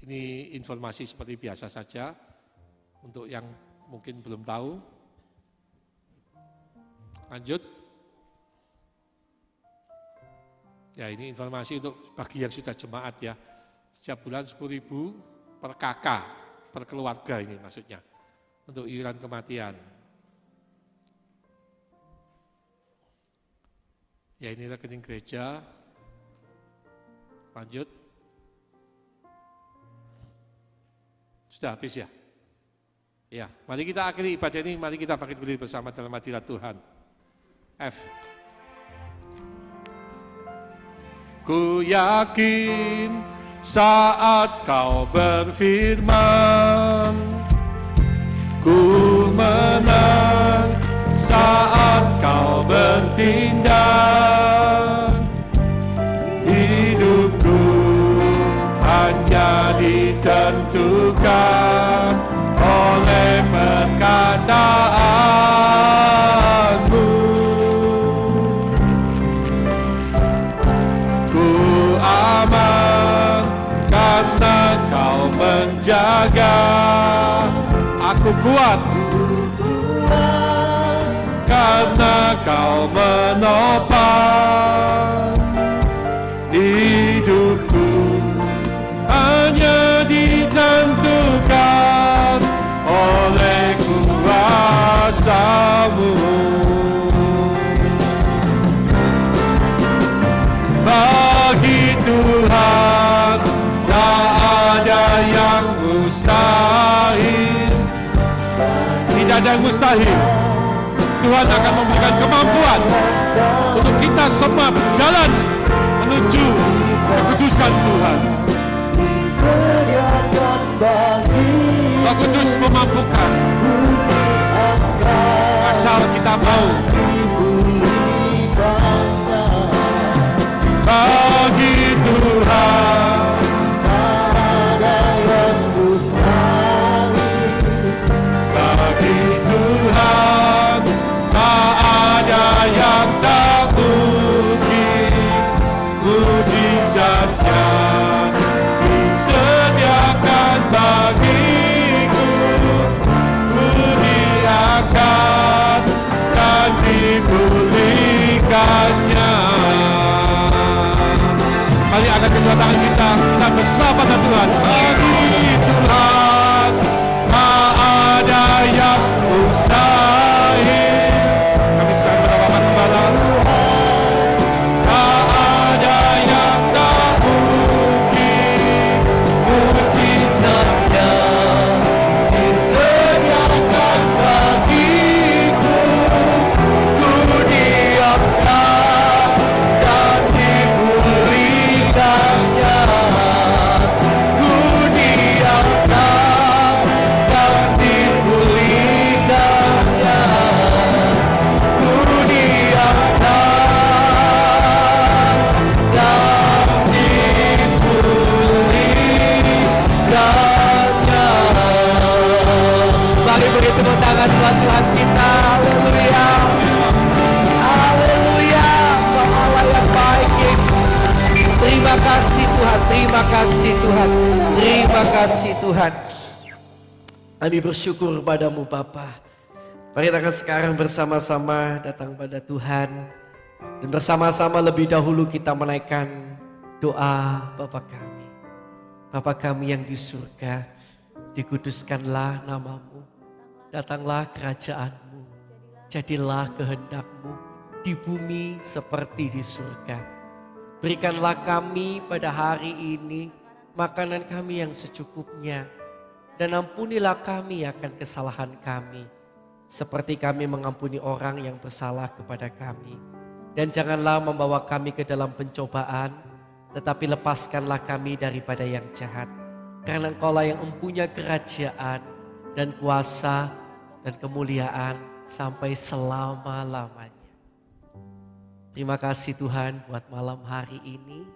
Speaker 4: Ini informasi seperti biasa saja untuk yang mungkin belum tahu. Lanjut. Ya, ini informasi untuk bagi yang sudah jemaat ya. Setiap bulan 10.000 per kakak, per keluarga ini maksudnya. Untuk iuran kematian. Ya, ini rekening gereja. Lanjut. Sudah habis ya? Ya, mari kita akhiri ibadah ini, mari kita bangkit berdiri bersama dalam hadirat Tuhan. F. Ku yakin saat kau berfirman, ku menang saat kau bertindak. Hidupku hanya ditentukan oleh perkataanmu. Ku aman karena kau menjaga. Aku kuat karena kau menopang. Hidupku hanya ditentukan oleh kuasa-Mu. Bagi Tuhan tak ada yang mustahil. Tidak ada yang mustahil. Tuhan akan memberikan kemampuan untuk kita semua berjalan menuju kekudusan Tuhan. Roh Kudus memampukan. asal kita mau. Bagi Tuhan
Speaker 1: ada yang mustahil,
Speaker 4: bagi Tuhan tak ada yang tak mungkin. Mujizatnya disediakan bagiku, ku diangkat dan dipulihkannya. Mari angkat kedua tangan kita bersama pada Tuhan. Bagi Tuhan tak ada yang mustahil. Kami sedang berdoa kepada tak ada yang tak mungkin. Mujizatnya disediakan bagiku, ku diangkat dan dipulihkannya. Ku diangkat dan dipulihkannya. Ku diangkat dan dipulihkannya. Mari beri tepuk tangan buat Tuhan kita. Haleluya. Haleluya. Kau Allah yang baik, Yesus. Terima kasih Tuhan, terima kasih Tuhan, terima kasih Tuhan. Kami bersyukur padamu Bapa. Mari kita sekarang bersama-sama datang pada Tuhan. Dan bersama-sama lebih dahulu kita menaikkan doa Bapa kami. Bapa kami yang di surga, dikuduskanlah namamu. Datanglah kerajaanmu, jadilah kehendakmu di bumi seperti di surga. Berikanlah kami pada hari ini makanan kami yang secukupnya. Dan ampunilah kami akan kesalahan kami. Seperti kami mengampuni orang yang bersalah kepada kami. Dan janganlah membawa kami ke dalam pencobaan. Tetapi lepaskanlah kami daripada yang jahat. Karena Engkaulah yang mempunyai kerajaan dan kuasa dan kemuliaan sampai selama-lamanya. Terima kasih Tuhan buat malam hari ini.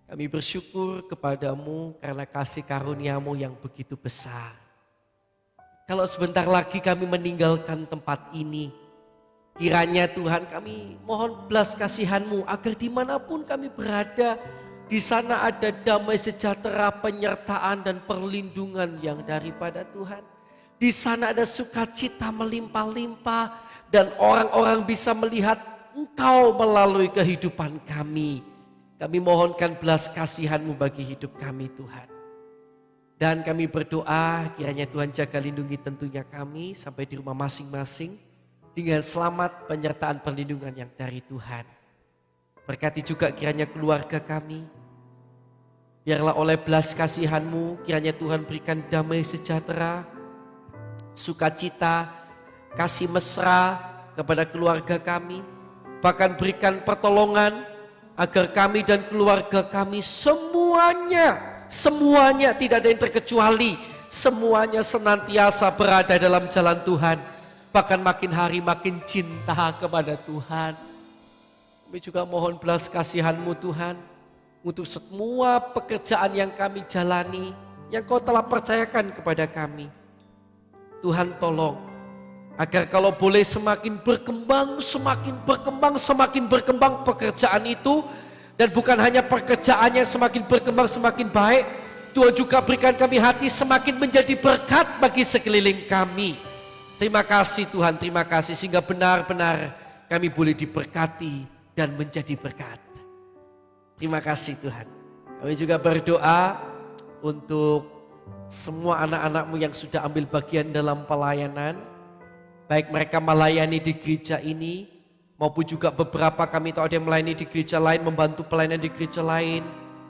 Speaker 4: Kami bersyukur kepadamu karena kasih karuniamu yang begitu besar. Kalau sebentar lagi kami meninggalkan tempat ini, kiranya Tuhan kami mohon belas kasihan-Mu agar dimanapun kami berada, di sana ada damai sejahtera, penyertaan dan perlindungan yang daripada Tuhan. Di sana ada sukacita melimpah-limpah dan orang-orang bisa melihat Engkau melalui kehidupan kami. Kami mohonkan belas kasihan-Mu bagi hidup kami Tuhan. Dan kami berdoa kiranya Tuhan jaga lindungi tentunya kami sampai di rumah masing-masing. Dengan selamat penyertaan perlindungan yang dari Tuhan. Berkati juga kiranya keluarga kami. Biarlah oleh belas kasihan-Mu kiranya Tuhan berikan damai sejahtera, sukacita, kasih mesra kepada keluarga kami. Bahkan berikan pertolongan agar kami dan keluarga kami semuanya tidak ada yang terkecuali. Semuanya senantiasa berada dalam jalan Tuhan. Bahkan makin hari makin cinta kepada Tuhan. Kami juga mohon belas kasihan-Mu Tuhan. Untuk semua pekerjaan yang kami jalani. Yang Kau telah percayakan kepada kami. Tuhan tolong. Agar kalau boleh semakin berkembang pekerjaan itu. Dan bukan hanya pekerjaannya semakin berkembang semakin baik. Tuhan juga berikan kami hati semakin menjadi berkat bagi sekeliling kami. Terima kasih Tuhan, terima kasih sehingga benar-benar kami boleh diberkati dan menjadi berkat. Terima kasih Tuhan. Kami juga berdoa untuk semua anak-anak-Mu yang sudah ambil bagian dalam pelayanan. Baik mereka melayani di gereja ini maupun juga beberapa kami tahu ada yang melayani di gereja lain, membantu pelayanan di gereja lain,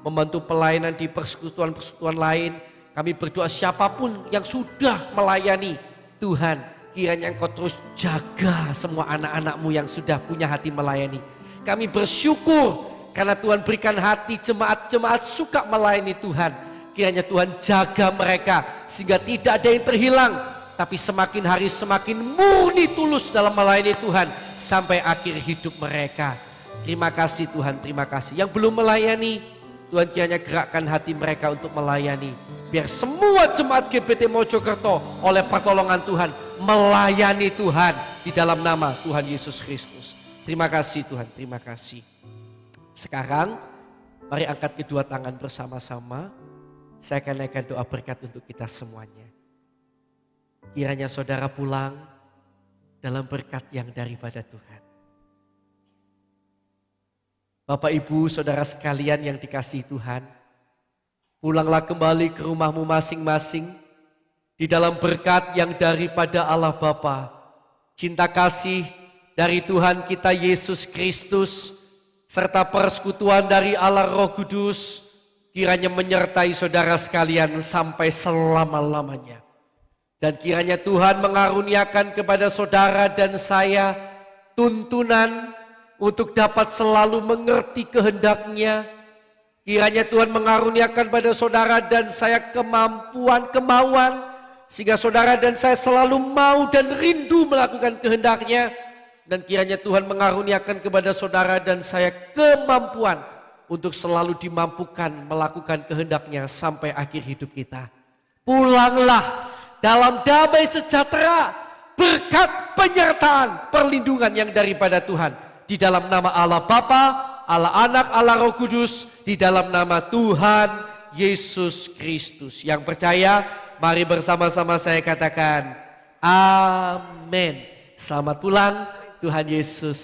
Speaker 4: membantu pelayanan di persekutuan-persekutuan lain. Kami berdoa siapapun yang sudah melayani Tuhan, kiranya Engkau terus jaga semua anak-anak-Mu yang sudah punya hati melayani. Kami bersyukur karena Tuhan berikan hati jemaat-jemaat suka melayani Tuhan. Kiranya Tuhan jaga mereka sehingga tidak ada yang terhilang.
Speaker 3: tapi semakin hari semakin murni tulus dalam melayani Tuhan sampai akhir hidup mereka. Terima kasih Tuhan, terima kasih. Yang belum melayani, Tuhan kiranya gerakkan hati mereka untuk melayani. Biar semua jemaat GBT Mojokerto oleh pertolongan Tuhan melayani Tuhan di dalam nama Tuhan Yesus Kristus. Terima kasih Tuhan, terima kasih. Sekarang mari angkat kedua tangan bersama-sama. Saya akan naikkan doa berkat untuk kita semuanya. Kiranya saudara pulang dalam berkat yang daripada Tuhan. Bapak Ibu saudara sekalian yang dikasihi Tuhan, pulanglah kembali ke rumahmu masing-masing di dalam berkat yang daripada Allah Bapa, cinta kasih dari Tuhan kita Yesus Kristus, serta persekutuan dari Allah Roh Kudus, kiranya menyertai saudara sekalian sampai selama-lamanya. Dan kiranya Tuhan mengaruniakan kepada saudara dan saya tuntunan untuk dapat selalu mengerti kehendak-Nya. Kiranya Tuhan mengaruniakan pada saudara dan saya kemauan, sehingga saudara dan saya selalu mau dan rindu melakukan kehendak-Nya. Dan kiranya Tuhan mengaruniakan kepada saudara dan saya kemampuan untuk selalu dimampukan melakukan kehendak-Nya sampai akhir hidup kita. Pulanglah dalam damai sejahtera, berkat penyertaan, perlindungan yang daripada Tuhan. Di dalam nama Allah Bapa, Allah Anak, Allah Roh Kudus, di dalam nama Tuhan Yesus Kristus. Yang percaya, mari bersama-sama saya katakan, amin. Selamat pulang, Tuhan Yesus